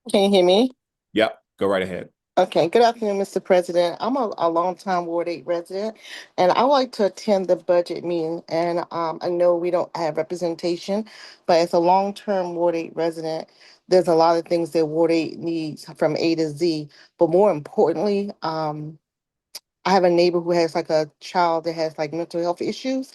Can you hear me? Yep, go right ahead. Okay, good afternoon, Mr. President. I'm a longtime Ward 8 resident, and I like to attend the budget meeting. And I know we don't have representation, but as a long-term Ward 8 resident, there's a lot of things that Ward 8 needs from A to Z. But more importantly, I have a neighbor who has like a child that has like mental health issues.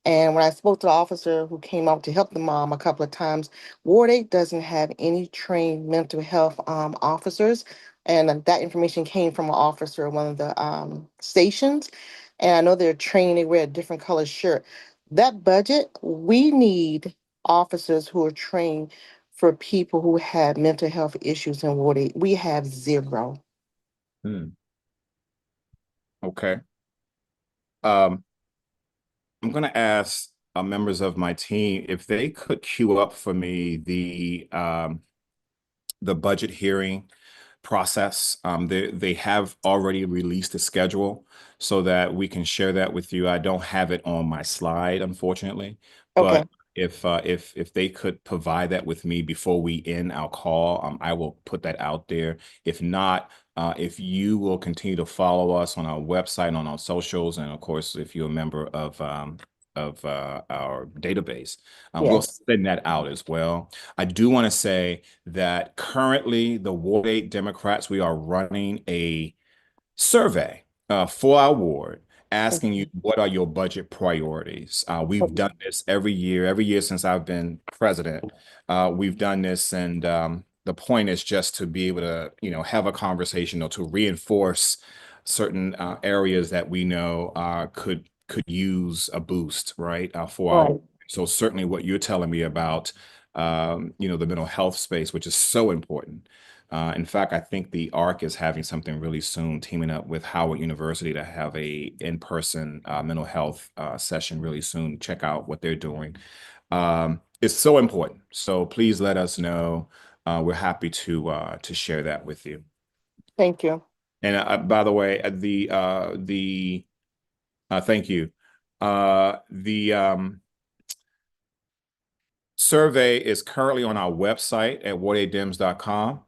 And when I spoke to the officer who came out to help the mom a couple of times, Ward 8 doesn't have any trained mental health officers. And that information came from an officer at one of the stations. And I know they're trained, they wear a different color shirt. That budget, we need officers who are trained for people who have mental health issues in Ward 8. We have zero. Okay. I'm going to ask members of my team if they could queue up for me the budget hearing process. They have already released the schedule so that we can share that with you. I don't have it on my slide, unfortunately, Okay. but if they could provide that with me before we end our call, I will put that out there. If not, if you will continue to follow us on our website, on our socials, and of course, if you're a member of our database, we'll Yes. send that out as well. I do want to say that currently the Ward 8 Democrats, we are running a survey for our ward, asking you what are your budget priorities. We've done this every year since I've been president. We've done this, and the point is just to be able to, have a conversation or to reinforce certain areas that we know could use a boost, right? For our Right. So certainly what you're telling me about, the mental health space, which is so important. In fact, I think the ARC is having something really soon, teaming up with Howard University to have a in-person mental health session really soon. Check out what they're doing. It's so important. So please let us know. We're happy to share that with you. Thank you. And by the way, thank you. The survey is currently on our website at ward8dems.com.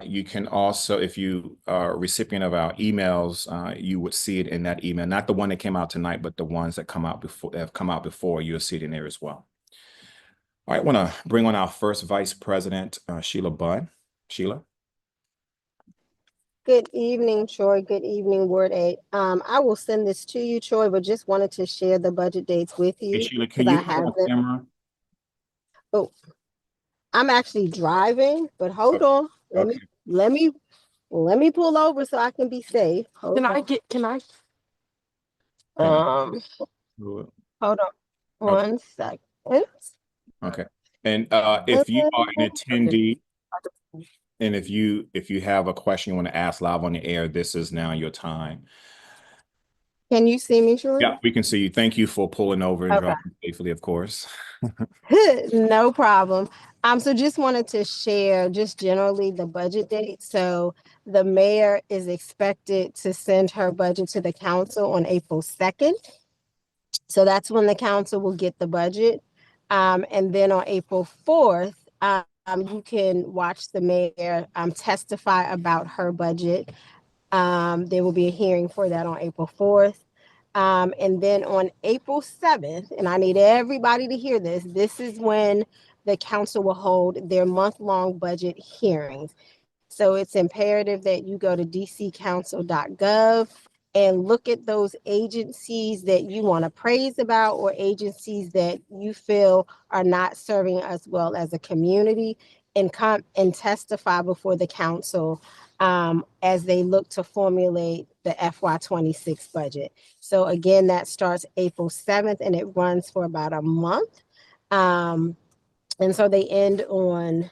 You can also, if you are a recipient of our emails, you would see it in that email, not the one that came out tonight, but the ones that have come out before, you'll see it in there as well. All right, I want to bring on our first Vice President, Sheila Bunn. Sheila. Good evening, Troy. Good evening, Ward 8. I will send this to you, Troy, but just wanted to share the budget dates with Hey, you Sheila, can because you I put have on them. camera? Oh, I'm actually driving, but hold on. Okay. Let me pull over so I can be safe. Can I? Hold on Okay. 1 second. Okay. And if you are an attendee, and if you have a question you want to ask live on the air, this is now your time. Can you see me, Troy? Yeah, we can see you. Thank you for pulling over and Okay. driving safely, of course. No problem. So just wanted to share just generally the budget date. So the mayor is expected to send her budget to the council on April 2nd. So that's when the council will get the budget. And then on April 4th, you can watch the mayor testify about her budget. There will be a hearing for that on April 4th. And then on April 7th, and I need everybody to hear this, this is when the council will hold their month-long budget hearings. So it's imperative that you go to dccouncil.gov and look at those agencies that you want to praise about or agencies that you feel are not serving us well as a community, and come and testify before the council as they look to formulate the FY26 budget. So again, that starts April 7th and it runs for about a month. And so they end on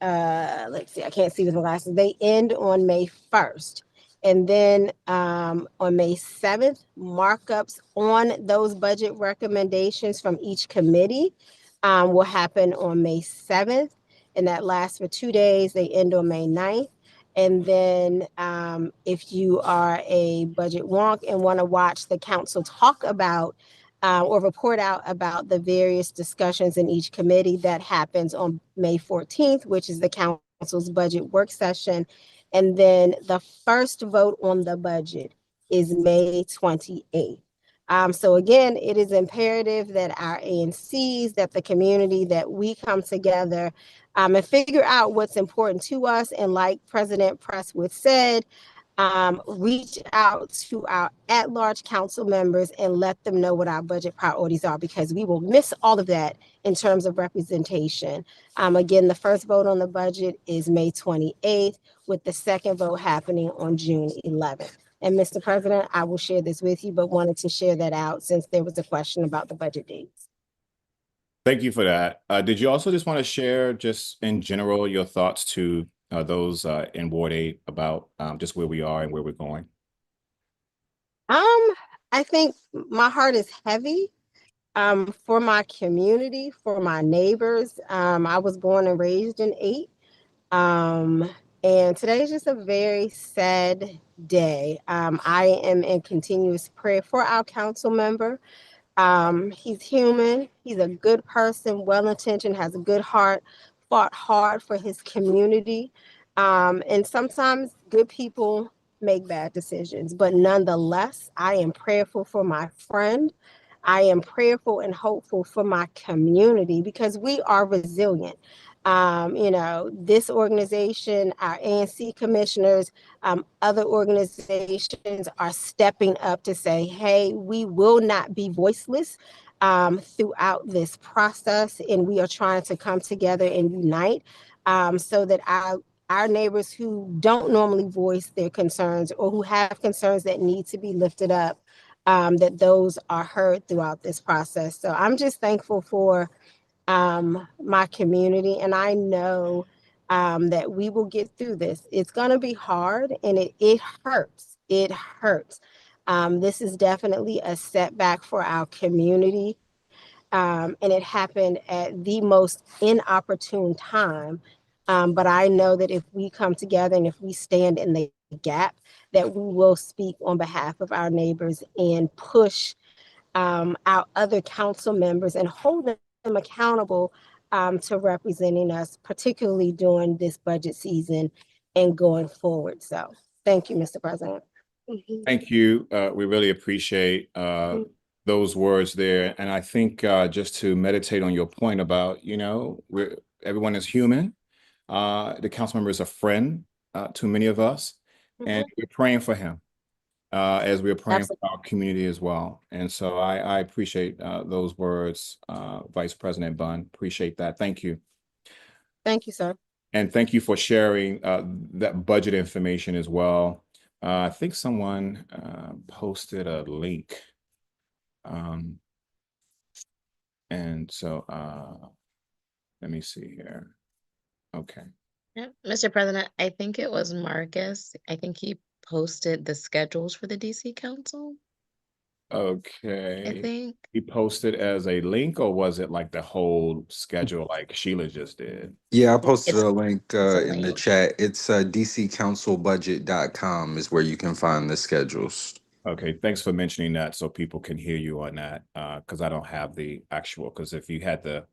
let's see, I can't see with my glasses. They end on May 1st. And then on May 7th, markups on those budget recommendations from each committee will happen on May 7th. And that lasts for 2 days. They end on May 9th. And then if you are a budget wonk and want to watch the council talk about or report out about the various discussions in each committee, that happens on May 14th, which is the council's budget work session. And then the first vote on the budget is May 28th. So again, it is imperative that our ANCs, that the community, that we come together and figure out what's important to us. And like President Presswood said, reach out to our at-large council members and let them know what our budget priorities are, because we will miss all of that in terms of representation. Again, the first vote on the budget is May 28th, with the second vote happening on June 11th. And Mr. President, I will share this with you, but wanted to share that out since there was a question about the budget dates. Thank you for that. Did you also just want to share, just in general, your thoughts to those in Ward 8 about just where we are and where we're going? I think my heart is heavy for my community, for my neighbors. I was born and raised in 8. And today is just a very sad day. I am in continuous prayer for our council member. He's human. He's a good person, well-intentioned, has a good heart, fought hard for his community. And sometimes good people make bad decisions, but nonetheless, I am prayerful for my friend. I am prayerful and hopeful for my community, because we are resilient. This organization, our ANC commissioners, other organizations are stepping up to say, hey, we will not be voiceless throughout this process, and we are trying to come together and unite so that our neighbors who don't normally voice their concerns, or who have concerns that need to be lifted up, that those are heard throughout this process. So I'm just thankful for my community, and I know that we will get through this. It's going to be hard, and it hurts. It hurts. This is definitely a setback for our community, and it happened at the most inopportune time. But I know that if we come together and if we stand in the gap, that we will speak on behalf of our neighbors and push our other council members and hold them accountable to representing us, particularly during this budget season and going forward. So thank you, Mr. President. Thank you. We really appreciate those words there. And I think just to meditate on your point about, everyone is human. The council member is a friend to many of us, and we're praying for him as we're praying for our community as well. And so I appreciate those words, Vice President Bunn. Appreciate that. Thank you. Thank you, sir. And thank you for sharing that budget information as well. I think someone posted a link. And so let me see here. Okay. Yeah, Mr. President, I think it was Marcus. I think he posted the schedules for the DC Council. Okay. I think he posted as a link, or was it like the whole schedule like Sheila just did? Yeah, I posted It's a link a in the link. chat. It's dccouncilbudget.com is where you can find the schedules. Okay, thanks for mentioning that so people can hear you on that, because I don't have the actual, because if you had the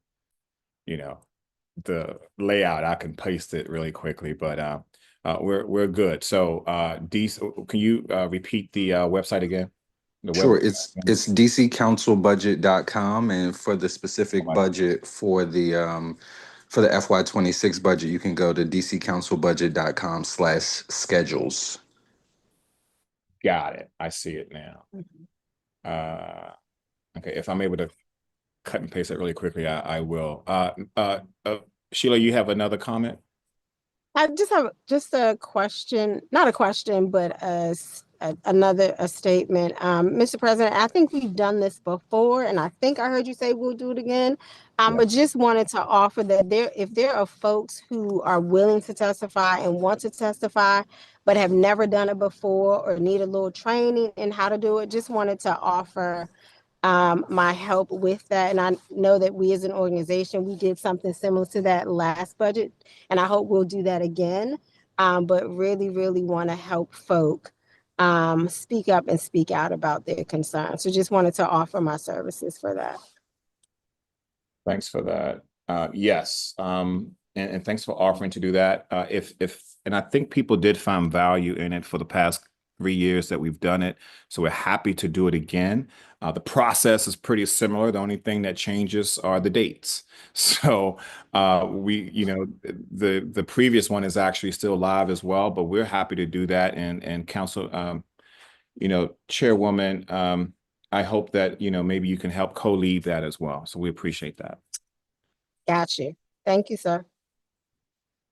layout, I can paste it really quickly, but we're good. So can you repeat the website again? Sure, it's dccouncilbudget.com, and for the specific budget for the FY26 budget, you can go to dccouncilbudget.com/schedules. Got it. I see it now. Okay, if I'm able to cut and paste it really quickly, I will. Sheila, you have another comment? I just have a question, not a question, but another statement. Mr. President, I think we've done this before, and I think I heard you say we'll do it again. But just wanted to offer that if there are folks who are willing to testify and want to testify, but have never done it before or need a little training in how to do it, just wanted to offer my help with that. And I know that we as an organization, we did something similar to that last budget, and I hope we'll do that again. But really, really want to help folk speak up and speak out about their concerns. So just wanted to offer my services for that. Thanks for that. Yes. And thanks for offering to do that. If And I think people did find value in it for the past 3 years that we've done it. So we're happy to do it again. The process is pretty similar. The only thing that changes are the dates. So the previous one is actually still live as well, but we're happy to do that. And council, Chairwoman, I hope that, maybe you can help co-lead that as well. So we appreciate that. Got you. Thank you, sir.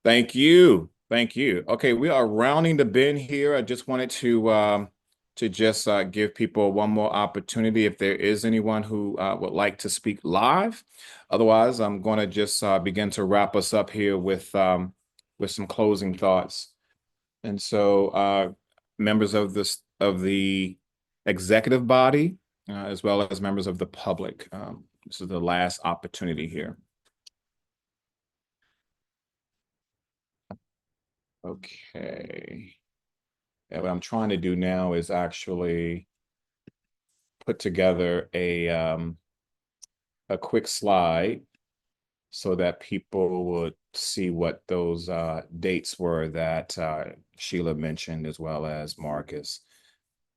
Thank you. Thank you. Okay, we are rounding the bend here. I just wanted to just give people one more opportunity if there is anyone who would like to speak live. Otherwise, I'm going to just begin to wrap us up here with some closing thoughts. And so, members of the executive body, as well as members of the public, this is the last opportunity here. Okay. And what I'm trying to do now is actually put together a quick slide so that people would see what those dates were that Sheila mentioned, as well as Marcus.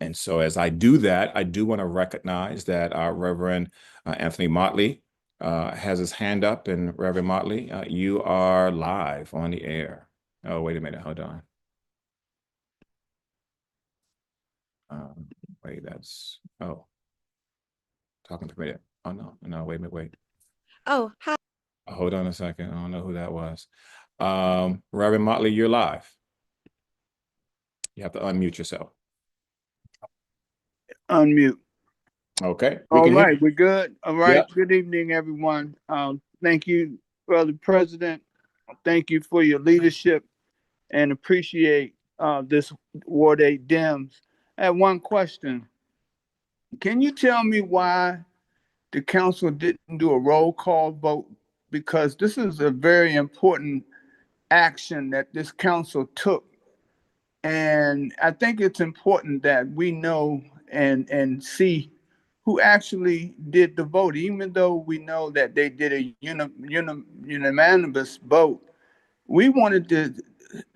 And so as I do that, I do want to recognize that our Reverend Anthony Motley has his hand up. And Reverend Motley, you are live on the air. Oh, wait a minute. Hold on. Wait, talking to me. Oh, no, wait a minute, wait. Oh, hi. Hold on a second. I don't know who that was. Reverend Motley, you're live. You have to unmute yourself. Unmute. Okay. All right, we're good. All right. Yep. Good evening, everyone. Thank you, Brother President. Thank you for your leadership and appreciate this Ward 8 Dems. I have one question. Can you tell me why the council didn't do a roll call vote? Because this is a very important action that this council took. And I think it's important that we know and see who actually did the vote, even though we know that they did a unanimous vote. We wanted to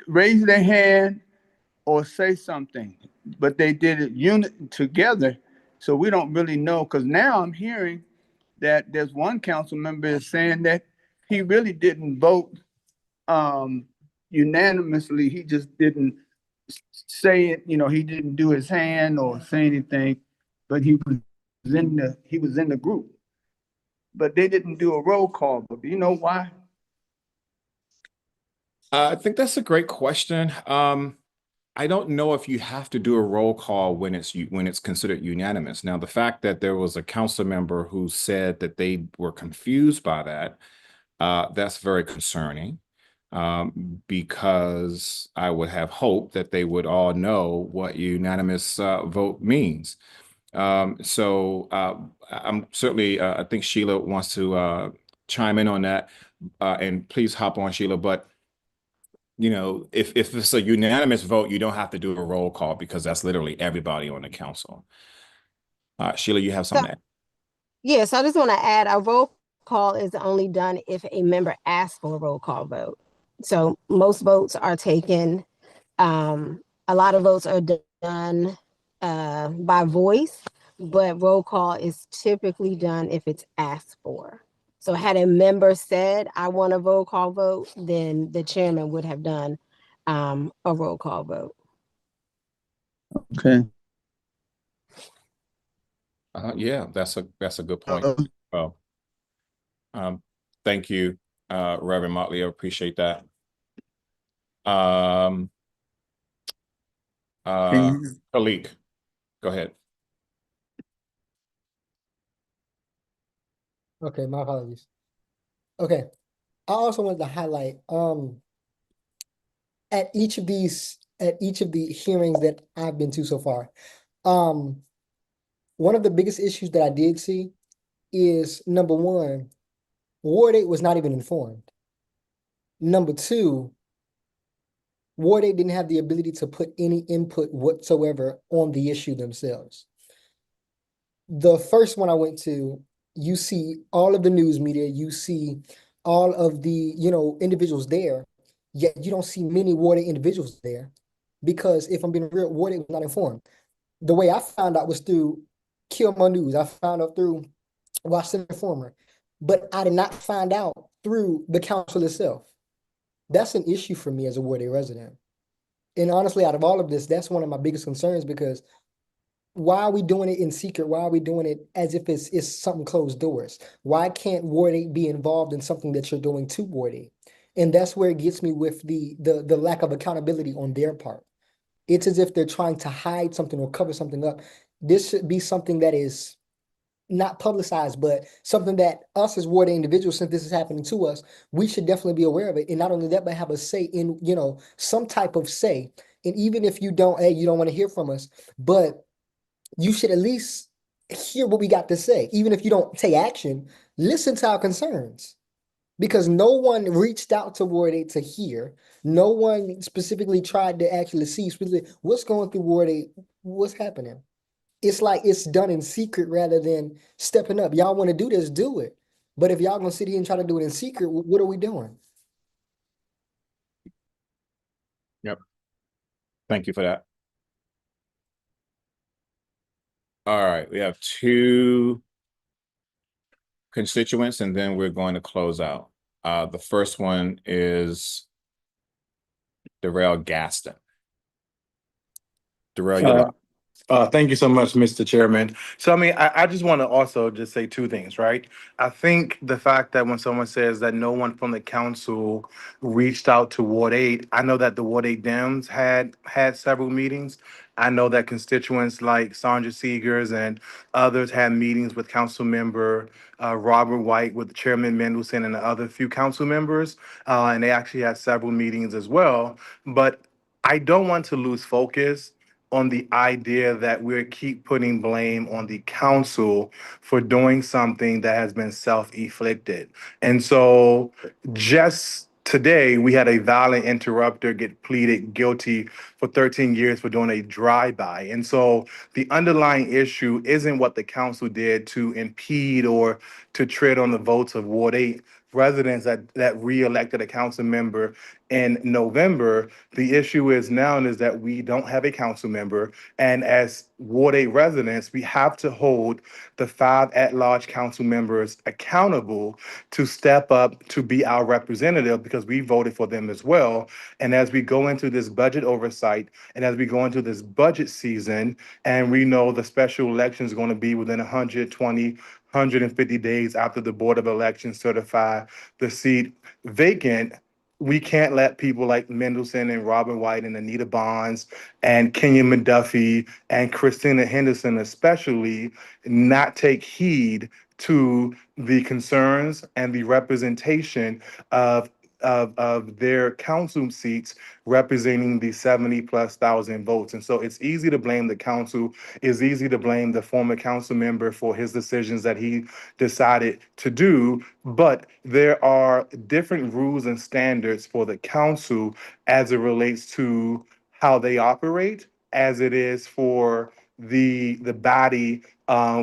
raise their hand or say something, but they did it together. So we don't really know, because now I'm hearing that there's one council member is saying that he really didn't vote unanimously. He just didn't say it, he didn't do his hand or say anything, but he was in the group. But they didn't do a roll call. But do you know why? I think that's a great question. I don't know if you have to do a roll call when it's considered unanimous. Now, the fact that there was a council member who said that they were confused by that, that's very concerning, because I would have hoped that they would all know what unanimous vote means. So I'm certainly, I think Sheila wants to chime in on that, and please hop on, Sheila. But if it's a unanimous vote, you don't have to do a roll call, because that's literally everybody on the council. Sheila, you have something to add? Yes, I just want to add, a roll call is only done if a member asks for a roll call vote. So most votes are taken, a lot of votes are done by voice, but roll call is typically done if it's asked for. So had a member said, I want a roll call vote, then the chairman would have done a roll call vote. Okay. Yeah, that's a good point. Well, thank you, Reverend Motley. I appreciate that. Khalik, go ahead. Okay, my apologies. Okay. I also wanted to highlight at each of the hearings that I've been to so far, one of the biggest issues that I did see is, number one, Ward 8 was not even informed. Number two, Ward 8 didn't have the ability to put any input whatsoever on the issue themselves. The first one I went to, you see all of the news media, you see all of the individuals there. yet you don't see many Ward 8 individuals there. Because if I'm being real, Ward 8 was not informed. The way I found out was through Kill My News. I found out through Washington Informer, but I did not find out through the council itself. That's an issue for me as a Ward 8 resident. And honestly, out of all of this, that's one of my biggest concerns, because why are we doing it in secret? Why are we doing it as if it's something closed doors? Why can't Ward 8 be involved in something that you're doing to Ward 8? And that's where it gets me with the lack of accountability on their part. It's as if they're trying to hide something or cover something up. This should be something that is not publicized, but something that us as Ward 8 individuals, since this is happening to us, we should definitely be aware of it. And not only that, but have a say in, some type of say. And even if you don't, hey, you don't want to hear from us, but you should at least hear what we got to say. Even if you don't take action, listen to our concerns. Because no one reached out to Ward 8 to hear. No one specifically tried to actually see what's going through Ward 8, what's happening. It's like it's done in secret rather than stepping up. Y'all want to do this, do it. But if y'all gonna sit here and try to do it in secret, what are we doing? Yep. Thank you for that. All right, we have 2 constituents, and then we're going to close out. The first one is Darrell Gaston. Darrell, you're up. Thank you so much, Mr. Chairman. So, I mean, I just want to also just say 2 things, right? I think the fact that when someone says that no one from the council reached out to Ward 8, I know that the Ward 8 Dems had several meetings. I know that constituents like Sandra Seegers and others had meetings with Councilmember Robert White, with Chairman Mendelson and the other few council members, and they actually had several meetings as well. But I don't want to lose focus on the idea that we keep putting blame on the council for doing something that has been self-inflicted. And so just today, we had a violent interrupter get pleaded guilty for 13 years for doing a drive-by. And so the underlying issue isn't what the council did to impede or to tread on the votes of Ward 8 residents that re-elected a council member in November. The issue is now is that we don't have a council member, and as Ward 8 residents, we have to hold the 5 at-large council members accountable to step up to be our representative, because we voted for them as well. And as we go into this budget oversight, and as we go into this budget season, and we know the special election is going to be within 120, 150 days after the Board of Elections certify the seat vacant, we can't let people like Mendelson and Robin White and Anita Bonds and Kenyon McDuffie and Christina Henderson especially not take heed to the concerns and the representation of their council seats representing the 70,000+ votes. And so it's easy to blame the council. It's easy to blame the former council member for his decisions that he decided to do. But there are different rules and standards for the council as it relates to how they operate, as it is for the body,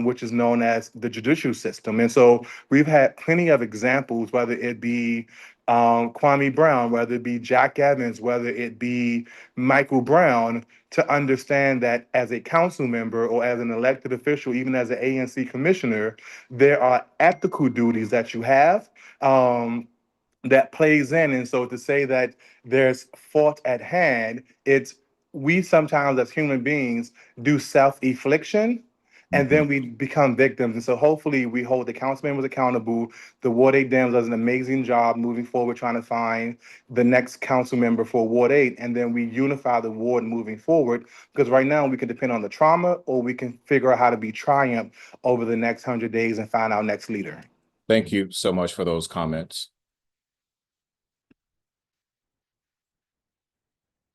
which is known as the judicial system. And so we've had plenty of examples, whether it be Kwame Brown, whether it be Jack Evans, whether it be Michael Brown, to understand that as a council member or as an elected official, even as an ANC commissioner, there are ethical duties that you have that plays in. And so to say that there's fault at hand, it's we sometimes as human beings do self-infliction, and then we become victims. And so hopefully we hold the council members accountable. The Ward 8 Dems does an amazing job moving forward, trying to find the next council member for Ward 8. And then we unify the ward moving forward, because right now we can depend on the trauma, or we can figure out how to be triumph over the next 100 days and find our next leader. Thank you so much for those comments.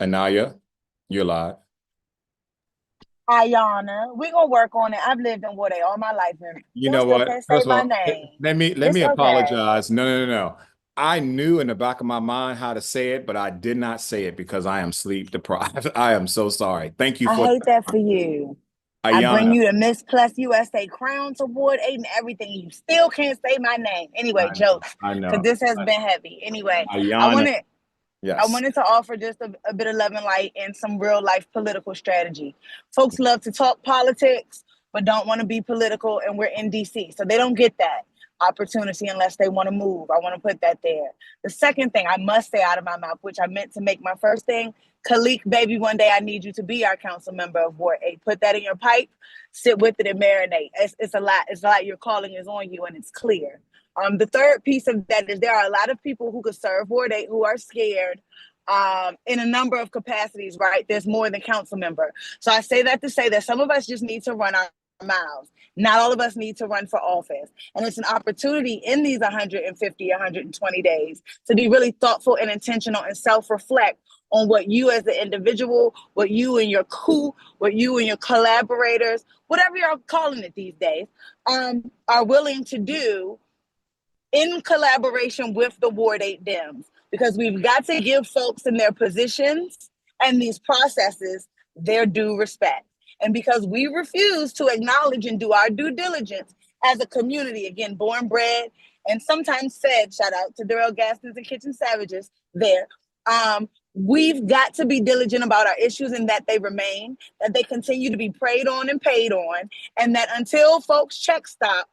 Anaya, you're live. Ayana, we're gonna work on it. I've lived in Ward 8 all my life, and You know what? can't say First of my all, name. let me It's okay. apologize. No. I knew in the back of my mind how to say it, but I did not say it because I am sleep deprived. I am so sorry. Thank you I for hate that for you. I bring Ayana. you the Miss Plus USA crown to Ward 8 and everything, and you still can't say my name. Anyway, jokes, I because know. this has been heavy. Anyway, I Ayana. want to. I Yes. wanted to offer just a bit of love and light and some real life political strategy. Folks love to talk politics, but don't want to be political, and we're in DC, so they don't get that opportunity unless they want to move. I want to put that there. The second thing I must say out of my mouth, which I meant to make my first thing, Khalik, baby, one day I need you to be our council member of Ward 8. Put that in your pipe, sit with it and marinate. It's a lot. It's a lot. Your calling is on you and it's clear. The third piece of that is there are a lot of people who could serve Ward 8 who are scared in a number of capacities, right? There's more than council member. So I say that to say that some of us just need to run our mouths. Not all of us need to run for office. And it's an opportunity in these 150, 120 days to be really thoughtful and intentional and self-reflect on what you as the individual, what you and your crew, what you and your collaborators, whatever you're calling it these days, are willing to do in collaboration with the Ward 8 Dems, because we've got to give folks in their positions and these processes their due respect. And because we refuse to acknowledge and do our due diligence as a community, again, born, bred, and sometimes fed, shout out to Darrell Gaskins and Kitchen Savages there, we've got to be diligent about our issues and that they remain, that they continue to be preyed on and paid on, and that until folks check stop,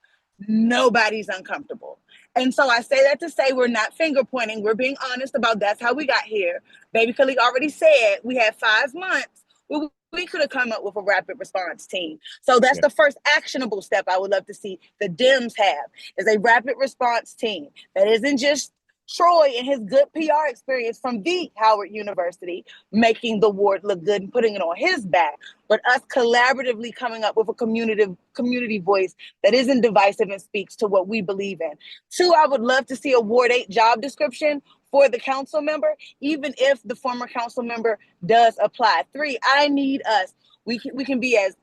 nobody's uncomfortable. And so I say that to say we're not finger pointing. We're being honest about that's how we got here. Baby Khalik already said we had 5 months. We could have come up with a rapid response team. So that's the first actionable step I would love to see the Dems have, is a rapid response team that isn't just Troy and his good PR experience from the Howard University making the ward look good and putting it on his back, but us collaboratively coming up with a community voice that isn't divisive and speaks to what we believe in. 2, I would love to see a Ward 8 job description for the council member, even if the former council member does apply. 3, I need us. We can be as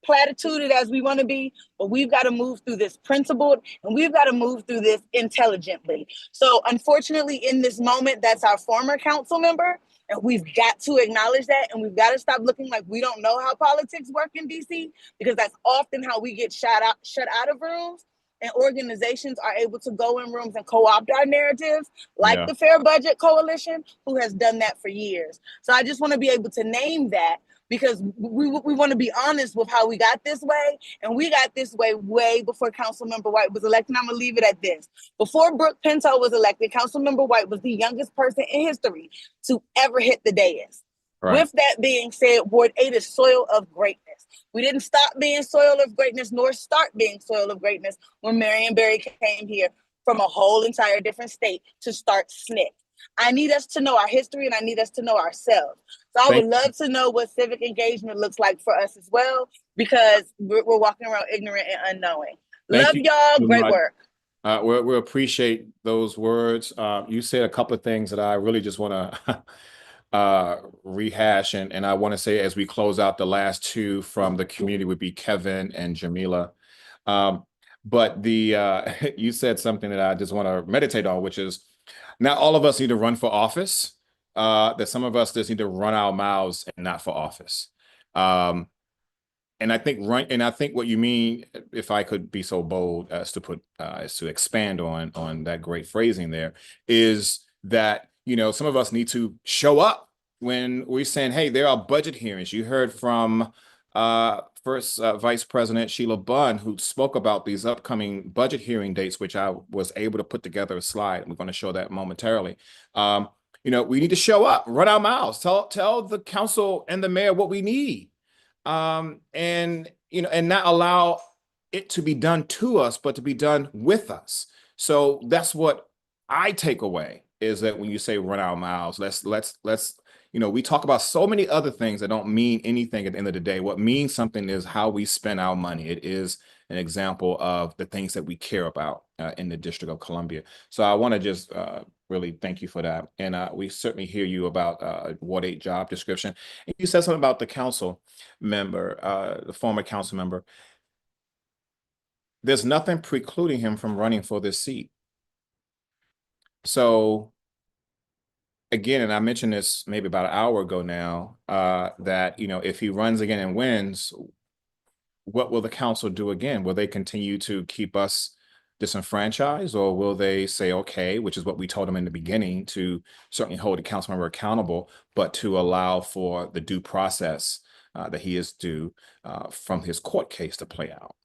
platituded as we want to be, but we've got to move through this principled and we've got to move through this intelligently. So unfortunately, in this moment, that's our former council member. And we've got to acknowledge that. And we've got to stop looking like we don't know how politics work in DC, because that's often how we get shut out of rooms. And organizations are able to go in rooms and co-opt our narratives, like the Fair Budget Coalition, who has done that for years. So I just want to be able to name that, because we want to be honest with how we got this way. And we got this way before Councilmember White was elected. And I'm going to leave it at this. Before Brooke Pinto was elected, Councilmember White was the youngest person in history to ever hit the dais. Right. With that being said, Ward 8 is soil of greatness. We didn't stop being soil of greatness nor start being soil of greatness when Marion Barry came here from a whole entire different state to start SNCC. I need us to know our history and I need us to know ourselves. So I would love to know what civic engagement looks like for us as well, because we're walking around ignorant and unknowing. Love y'all. Great work. We appreciate those words. You said a couple of things that I really just want to rehash, and I want to say as we close out, the last 2 from the community would be Kevin and Jamila. But you said something that I just want to meditate on, which is not all of us need to run for office. That some of us just need to run our mouths and not for office. And I think what you mean, if I could be so bold as to expand on that great phrasing there, is that, you know, some of us need to show up when we're saying, hey, there are budget hearings. You heard from First Vice President Sheila Bunn, who spoke about these upcoming budget hearing dates, which I was able to put together a slide. We're going to show that momentarily. You know, we need to show up, run our mouths, tell the council and the mayor what we need. And, you know, and not allow it to be done to us, but to be done with us. So that's what I take away, is that when you say run our mouths, let's, you know, we talk about so many other things that don't mean anything at the end of the day. What means something is how we spend our money. It is an example of the things that we care about in the District of Columbia. So I want to just really thank you for that. And we certainly hear you about Ward 8 job description. And you said something about the council member, the former council member. There's nothing precluding him from running for this seat. So again, and I mentioned this maybe about an hour ago now, that, you know, if he runs again and wins, what will the council do again? Will they continue to keep us disenfranchised, or will they say, okay, which is what we told them in the beginning, to certainly hold the council member accountable, but to allow for the due process that he is due from his court case to play out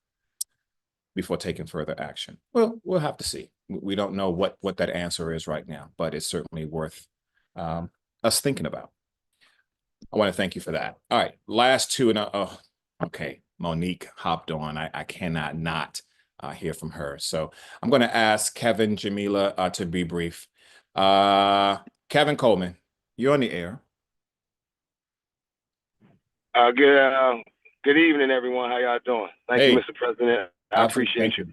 before taking further action? Well, we'll have to see. We don't know what that answer is right now, but it's certainly worth us thinking about. I want to thank you for that. All right, last two, and okay, Monique hopped on. I cannot not hear from her. So I'm going to ask Kevin, Jamila to be brief. Kevin Coleman, you're on the air. Good evening, everyone. How y'all doing? Thank you, Mr. President. I appreciate you.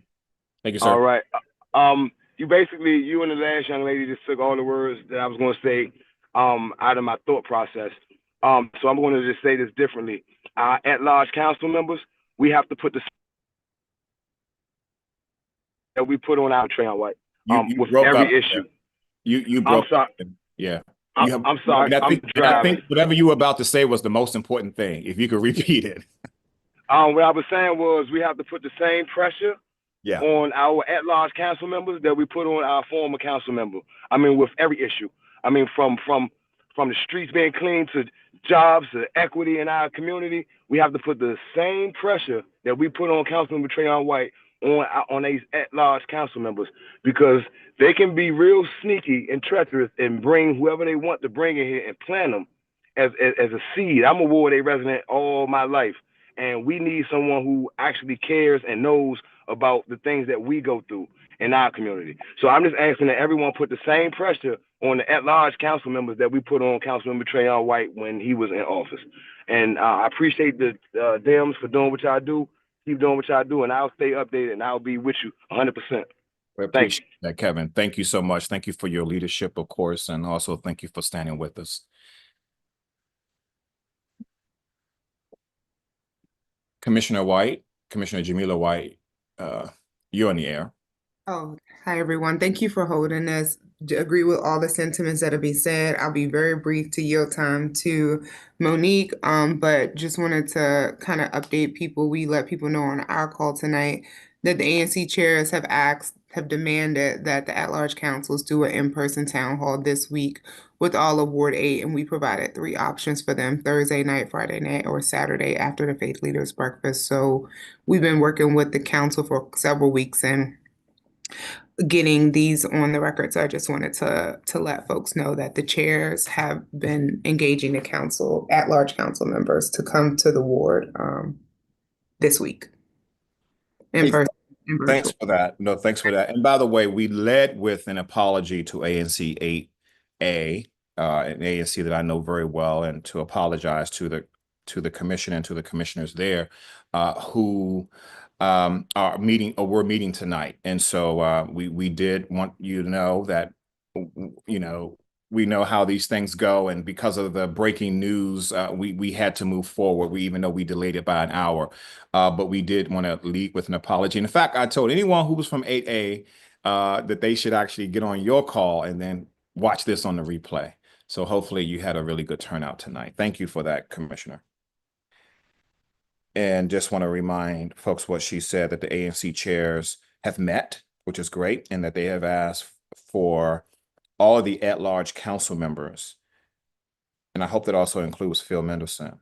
Thank you, sir. All right. You and the last young lady just took all the words that I was going to say out of my thought process. So I'm going to just say this differently. At-large council members, we have to put the that we put on our Trayon White with every issue. You broke. I'm sorry. Yeah. I'm sorry. I think whatever you were about to say was the most important thing. If you could repeat it. What I was saying was we have to put the same pressure yeah. on our at-large council members that we put on our former council member. I mean, with every issue. I mean, from the streets being clean to jobs to equity in our community, we have to put the same pressure that we put on Councilmember Trayon White on these at-large council members, because they can be real sneaky and treacherous and bring whoever they want to bring in here and plant them as a seed. I'm a Ward 8 resident all my life, and we need someone who actually cares and knows about the things that we go through in our community. So I'm just asking that everyone put the same pressure on the at-large council members that we put on Councilmember Trayon White when he was in office. And I appreciate the Dems for doing what y'all do. Keep doing what y'all do, and I'll stay updated, and I'll be with you 100%. We appreciate that, Kevin. Thank you so much. Thank you for your leadership, of course, and also thank you for standing with us. Commissioner White, Commissioner Jamila White, you're on the air. Oh, hi, everyone. Thank you for holding this. Agree with all the sentiments that have been said. I'll be very brief to yield time to Monique, but just wanted to kind of update people. We let people know on our call tonight that the ANC chairs have demanded that the at-large councils do an in-person town hall this week with all of Ward 8, and we provided 3 options for them: Thursday night, Friday night, or Saturday after the Faith Leaders Breakfast. So we've been working with the council for several weeks and getting these on the record. So I just wanted to let folks know that the chairs have been engaging the council, at-large council members, to come to the ward this week in person. Thanks for that. No, thanks for that. And by the way, we led with an apology to ANC 8A, an ANC that I know very well, and to apologize to the commission and to the commissioners there who are meeting, or we're meeting tonight. And so we did want you to know that, we know how these things go, and because of the breaking news, we had to move forward. Even though we delayed it by an hour, but we did want to lead with an apology. And in fact, I told anyone who was from 8A that they should actually get on your call and then watch this on the replay. So hopefully you had a really good turnout tonight. Thank you for that, Commissioner. And just want to remind folks what she said, that the ANC chairs have met, which is great, and that they have asked for all the at-large council members, and I hope that also includes Phil Mendelson,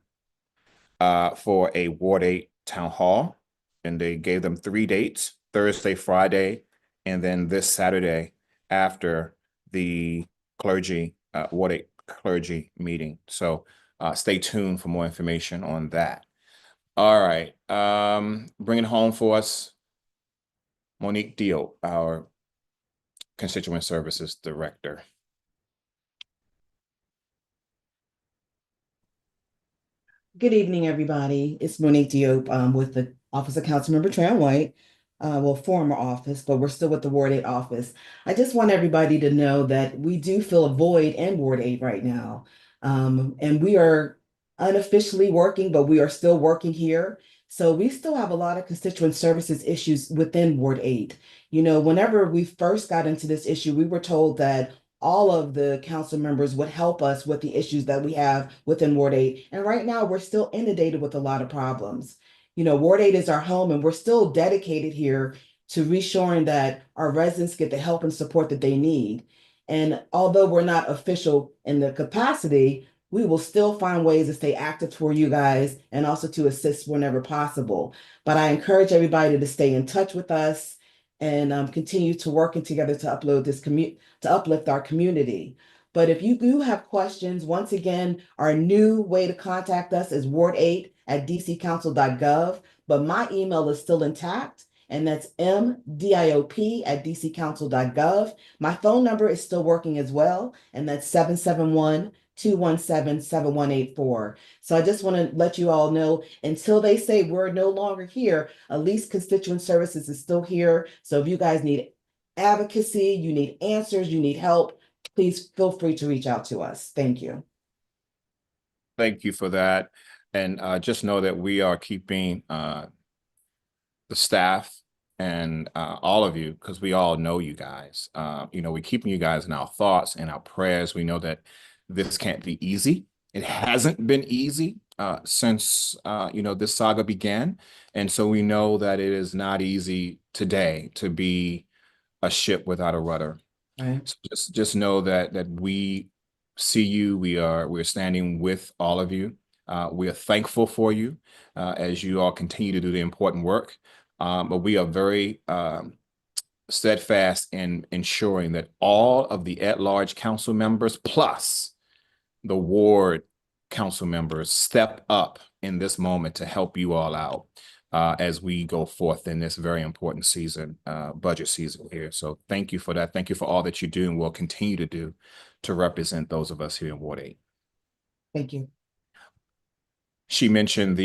for a Ward 8 town hall. And they gave them 3 dates: Thursday, Friday, and then this Saturday after the clergy, Ward 8 clergy meeting. So stay tuned for more information on that. All right, bring it home for us, Monique Diop, our Constituent Services Director. Good evening, everybody. It's Monique Diop with the Office of Councilmember Trayon White, former office, but we're still with the Ward 8 office. I just want everybody to know that we do fill a void in Ward 8 right now. And we are unofficially working, but we are still working here. So we still have a lot of constituent services issues within Ward 8. Whenever we first got into this issue, we were told that all of the council members would help us with the issues that we have within Ward 8. And right now we're still inundated with a lot of problems. Ward 8 is our home, and we're still dedicated here to reshoring that our residents get the help and support that they need. And although we're not official in the capacity, we will still find ways to stay active for you guys and also to assist whenever possible. But I encourage everybody to stay in touch with us and continue to working together to uplift our community. But if you do have questions, once again, our new way to contact us is ward8@dccouncil.gov. But my email is still intact, and that's mdiop@dccouncil.gov. My phone number is still working as well, and that's 771-217-7184. So I just want to let you all know, until they say we're no longer here, at least Constituent Services is still here. So if you guys need advocacy, you need answers, you need help, please feel free to reach out to us. Thank you. Thank you for that. And just know that we are keeping the staff and all of you, because we all know you guys. We're keeping you guys in our thoughts and our prayers. We know that this can't be easy. It hasn't been easy since this saga began. And so we know that it is not easy today to be a ship without a rudder. Right. So just know that we see you. We're standing with all of you. We are thankful for you as you all continue to do the important work. But we are very steadfast in ensuring that all of the at-large council members plus the ward council members step up in this moment to help you all out as we go forth in this very important season, budget season here. So thank you for that. Thank you for all that you do and will continue to do to represent those of us here in Ward 8. Thank you. She mentioned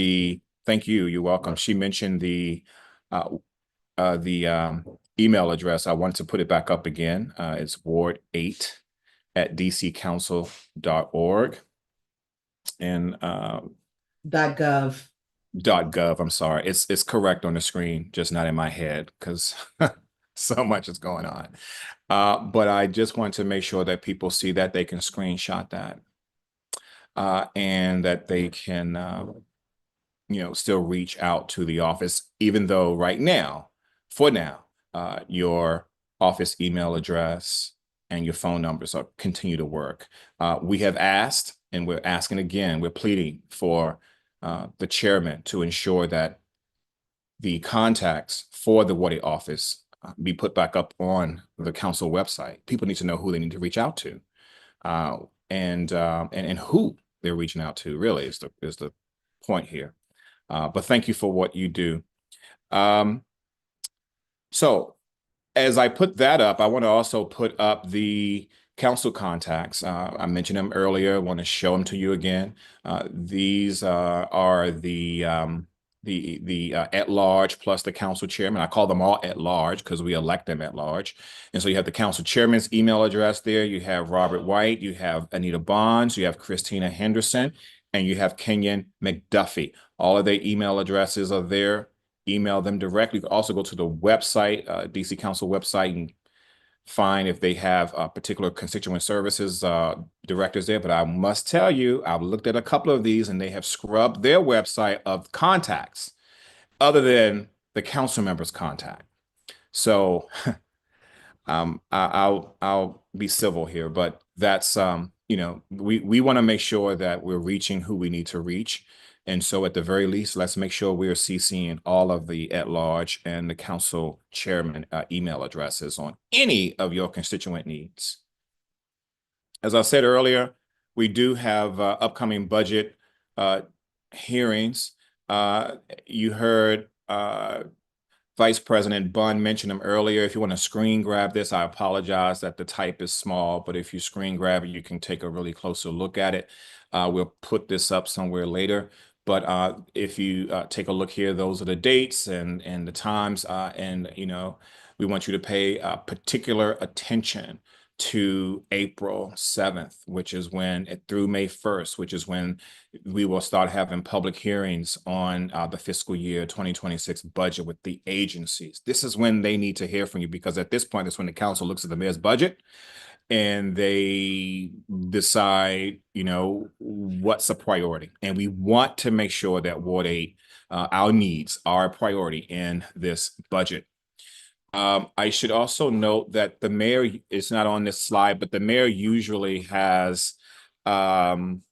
thank you, you're welcome. She mentioned the email address. I want to put it back up again. It's ward8@dccouncil.org. And .gov. .gov, I'm sorry. It's correct on the screen, just not in my head because so much is going on. But I just want to make sure that people see that they can screenshot that and that they can, still reach out to the office, even though right now, for now, your office email address and your phone numbers continue to work. We have asked, and we're asking again, we're pleading for the chairman to ensure that the contacts for the Ward 8 office be put back up on the council website. People need to know who they need to reach out to, and who they're reaching out to. Really, is the point here. But thank you for what you do. So as I put that up, I want to also put up the council contacts. I mentioned them earlier. I want to show them to you again. These are the at-large plus the council chairman. I call them all at-large because we elect them at-large. And so you have the council chairman's email address there. You have Robert White. You have Anita Bonds. You have Christina Henderson. And you have Kenyon McDuffie. All of their email addresses are there. Email them directly. You can also go to the website, DC Council website, and find if they have particular constituent services directors there. But I must tell you, I've looked at a couple of these and they have scrubbed their website of contacts other than the council members' contact. So I'll be civil here, but that's we want to make sure that we're reaching who we need to reach. And so at the very least, let's make sure we are CCing all of the at-large and the council chairman email addresses on any of your constituent needs. As I said earlier, we do have upcoming budget hearings. You heard Vice President Bunn mentioned them earlier. If you want to screen grab this, I apologize that the type is small, but if you screen grab it, you can take a really closer look at it. We'll put this up somewhere later. But if you take a look here, those are the dates and the times. And, we want you to pay particular attention to April 7th, which is through May 1st, which is when we will start having public hearings on the fiscal year 2026 budget with the agencies. This is when they need to hear from you, because at this point, it's when the council looks at the mayor's budget and they decide, what's a priority. And we want to make sure that Ward 8, our needs are a priority in this budget. I should also note that the mayor is not on this slide, but the mayor usually has budget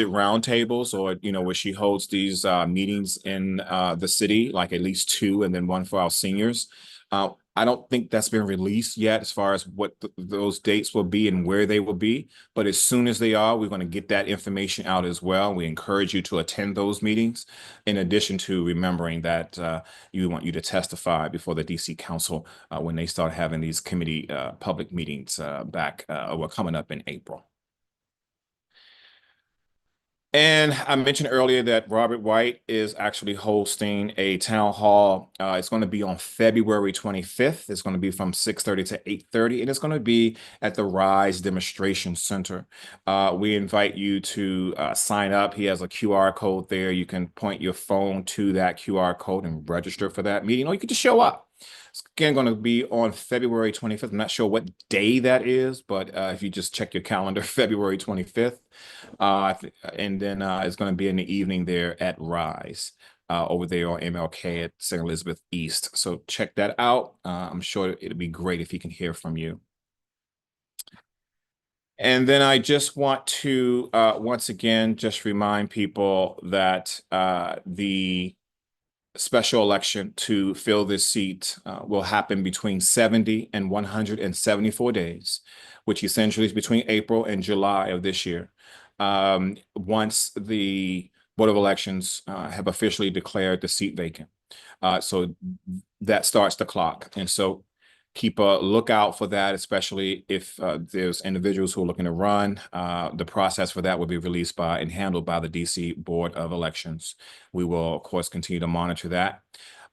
roundtables, or where she holds these meetings in the city, like at least two, and then one for our seniors. I don't think that's been released yet as far as what those dates will be and where they will be. But as soon as they are, we're going to get that information out as well. We encourage you to attend those meetings, in addition to remembering that we want you to testify before the DC Council when they start having these committee public meetings back, or coming up in April. And I mentioned earlier that Robert White is actually hosting a town hall. It's going to be on February 25th. It's going to be from 6:30 to 8:30, and it's going to be at the RISE Demonstration Center. We invite you to sign up. He has a QR code there. You can point your phone to that QR code and register for that meeting, or you can just show up. It's again going to be on February 25th. I'm not sure what day that is, but if you just check your calendar, February 25th. And then it's going to be in the evening there at RISE, over there on MLK at St. Elizabeth East. So check that out. I'm sure it'll be great if he can hear from you. And then I just want to once again just remind people that the special election to fill this seat will happen between 70 and 174 days, which essentially is between April and July of this year. Once the Board of Elections have officially declared the seat vacant. So that starts the clock. And so keep a lookout for that, especially if there's individuals who are looking to run. The process for that will be released by and handled by the DC Board of Elections. We will, of course, continue to monitor that.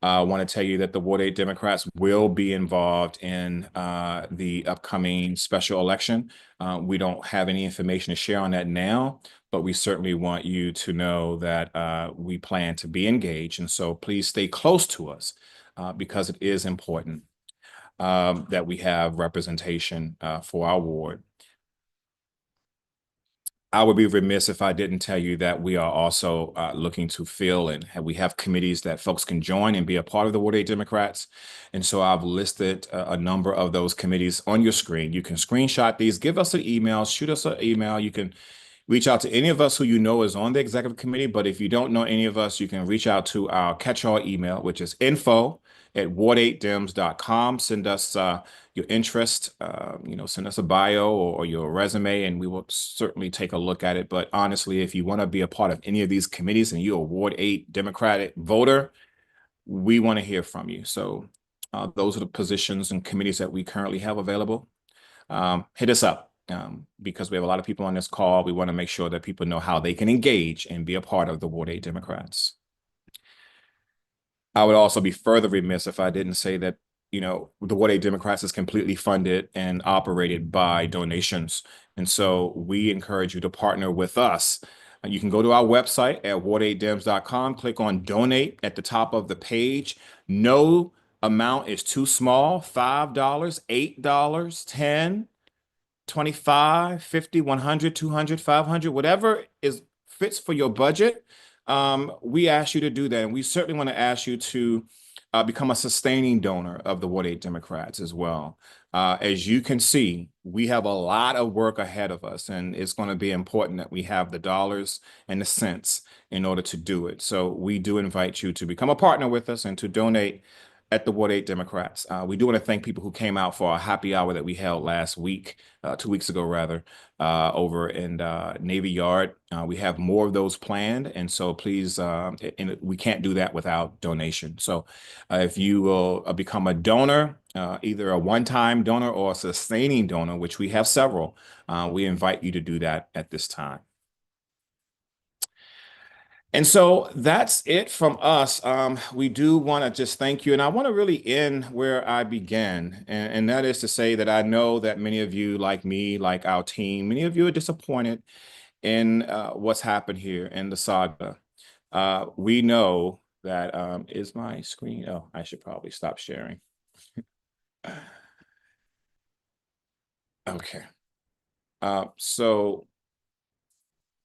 I want to tell you that the Ward 8 Democrats will be involved in the upcoming special election. We don't have any information to share on that now, but we certainly want you to know that we plan to be engaged. And so please stay close to us because it is important that we have representation for our ward. I would be remiss if I didn't tell you that we are also looking to fill, and we have committees that folks can join and be a part of the Ward 8 Democrats. And so I've listed a number of those committees on your screen. You can screenshot these, give us an email, shoot us an email. You can reach out to any of us who you know is on the executive committee. But if you don't know any of us, you can reach out to our catch-all email, which is info@ward8dems.com. Send us your interest, send us a bio or your resume, and we will certainly take a look at it. But honestly, if you want to be a part of any of these committees and you're a Ward 8 Democratic voter, we want to hear from you. So those are the positions and committees that we currently have available. Hit us up because we have a lot of people on this call. We want to make sure that people know how they can engage and be a part of the Ward 8 Democrats. I would also be further remiss if I didn't say that the Ward 8 Democrats is completely funded and operated by donations. And so we encourage you to partner with us. You can go to our website at ward8dems.com, click on donate at the top of the page. No amount is too small, $5, $8, $10, $25, $50, $100, $200, $500, whatever fits for your budget. We ask you to do that. And we certainly want to ask you to become a sustaining donor of the Ward 8 Democrats as well. As you can see, we have a lot of work ahead of us, and it's going to be important that we have the dollars and the cents in order to do it. So we do invite you to become a partner with us and to donate at the Ward 8 Democrats. We do want to thank people who came out for our happy hour that we held last week, 2 weeks ago rather, over in Navy Yard. We have more of those planned, and so please, and we can't do that without donation. So if you will become a donor, either a one-time donor or a sustaining donor, which we have several, we invite you to do that at this time. And so that's it from us. We do want to just thank you. And I want to really end where I began. And that is to say that I know that many of you, like me, like our team, many of you are disappointed in what's happened here in the saga. We know that is my screen. Oh, I should probably stop sharing. Okay. So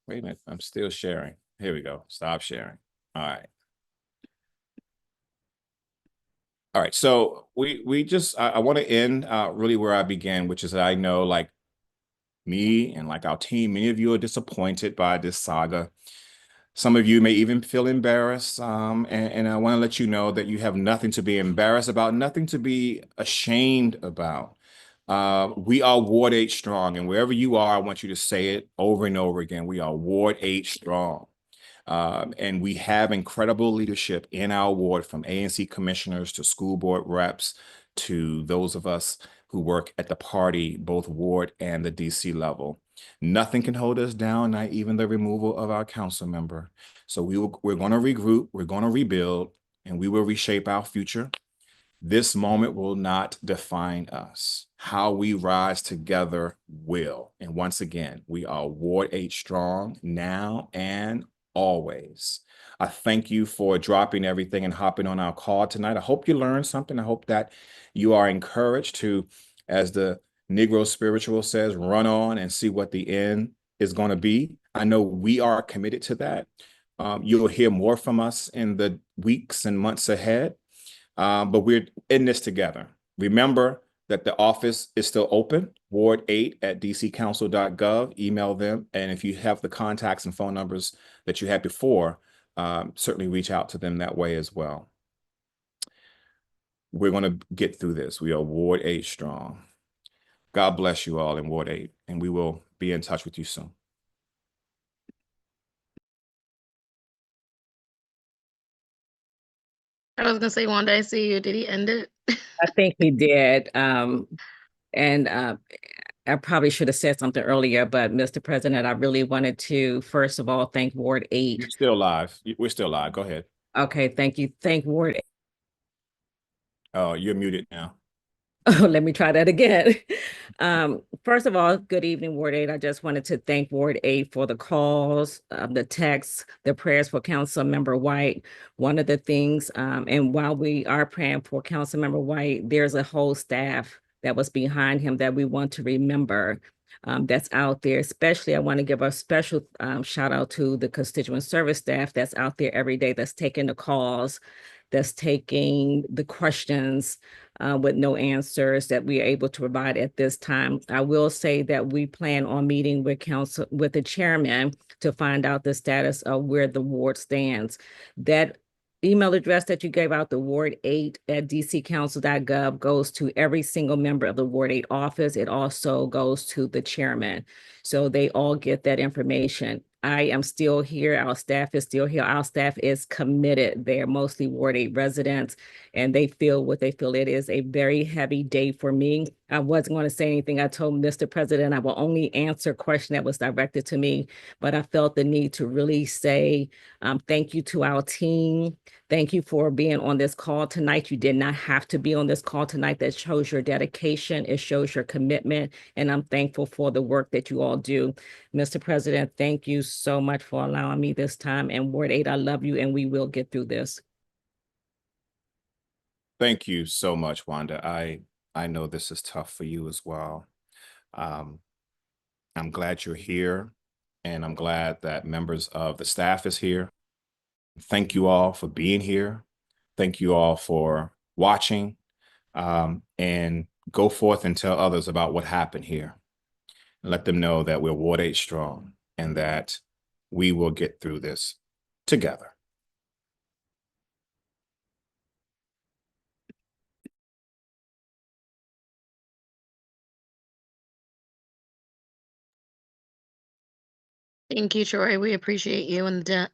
wait a minute. I'm still sharing. Here we go. Stop sharing. All right. All right, so I want to end really where I began, which is that I know, like me and like our team, many of you are disappointed by this saga. Some of you may even feel embarrassed, and I want to let you know that you have nothing to be embarrassed about, nothing to be ashamed about. We are Ward 8 strong, and wherever you are, I want you to say it over and over again. We are Ward 8 strong. And we have incredible leadership in our ward, from ANC commissioners to school board reps to those of us who work at the party, both ward and the DC level. Nothing can hold us down, not even the removal of our council member. So we're going to regroup, we're going to rebuild, and we will reshape our future. This moment will not define us. How we rise together will. And once again, we are Ward 8 strong now and always. I thank you for dropping everything and hopping on our call tonight. I hope you learned something. I hope that you are encouraged to, as the Negro spiritual says, run on and see what the end is going to be. I know we are committed to that. You'll hear more from us in the weeks and months ahead. But we're in this together. Remember that the office is still open, Ward 8 at dccouncil.gov. Email them. And if you have the contacts and phone numbers that you had before, certainly reach out to them that way as well. We're going to get through this. We are Ward 8 strong. God bless you all in Ward 8, and we will be in touch with you soon. I was gonna say, Wanda, I see you. Did he end it? I think he did. And I probably should have said something earlier, but Mr. President, I really wanted to, first of all, thank Ward 8. You're still live. We're still live. Go ahead. Okay, thank you. Thank Ward 8. Oh, you're muted now. Oh, let me try that again. First of all, good evening, Ward 8. I just wanted to thank Ward 8 for the calls, the texts, the prayers for Councilmember White. One of the things, and while we are praying for Councilmember White, there's a whole staff that was behind him that we want to remember, that's out there. Especially, I want to give a special shout out to the constituent service staff that's out there every day, that's taking the calls, that's taking the questions with no answers that we are able to provide at this time. I will say that we plan on meeting with the chairman to find out the status of where the ward stands. That email address that you gave out, the Ward 8 at dccouncil.gov, goes to every single member of the Ward 8 office. It also goes to the chairman. So they all get that information. I am still here. Our staff is still here. Our staff is committed. They're mostly Ward 8 residents, and they feel what they feel. It is a very heavy day for me. I wasn't going to say anything. I told Mr. President I will only answer a question that was directed to me, but I felt the need to really say thank you to our team. Thank you for being on this call tonight. You did not have to be on this call tonight. That shows your dedication. It shows your commitment, and I'm thankful for the work that you all do. Mr. President, thank you so much for allowing me this time. And Ward 8, I love you, and we will get through this. Thank you so much, Wanda. I know this is tough for you as well. I'm glad you're here, and I'm glad that members of the staff is here. Thank you all for being here. Thank you all for watching, and go forth and tell others about what happened here. Let them know that we're Ward 8 strong and that we will get through this together. Thank you, Troy. We appreciate you and the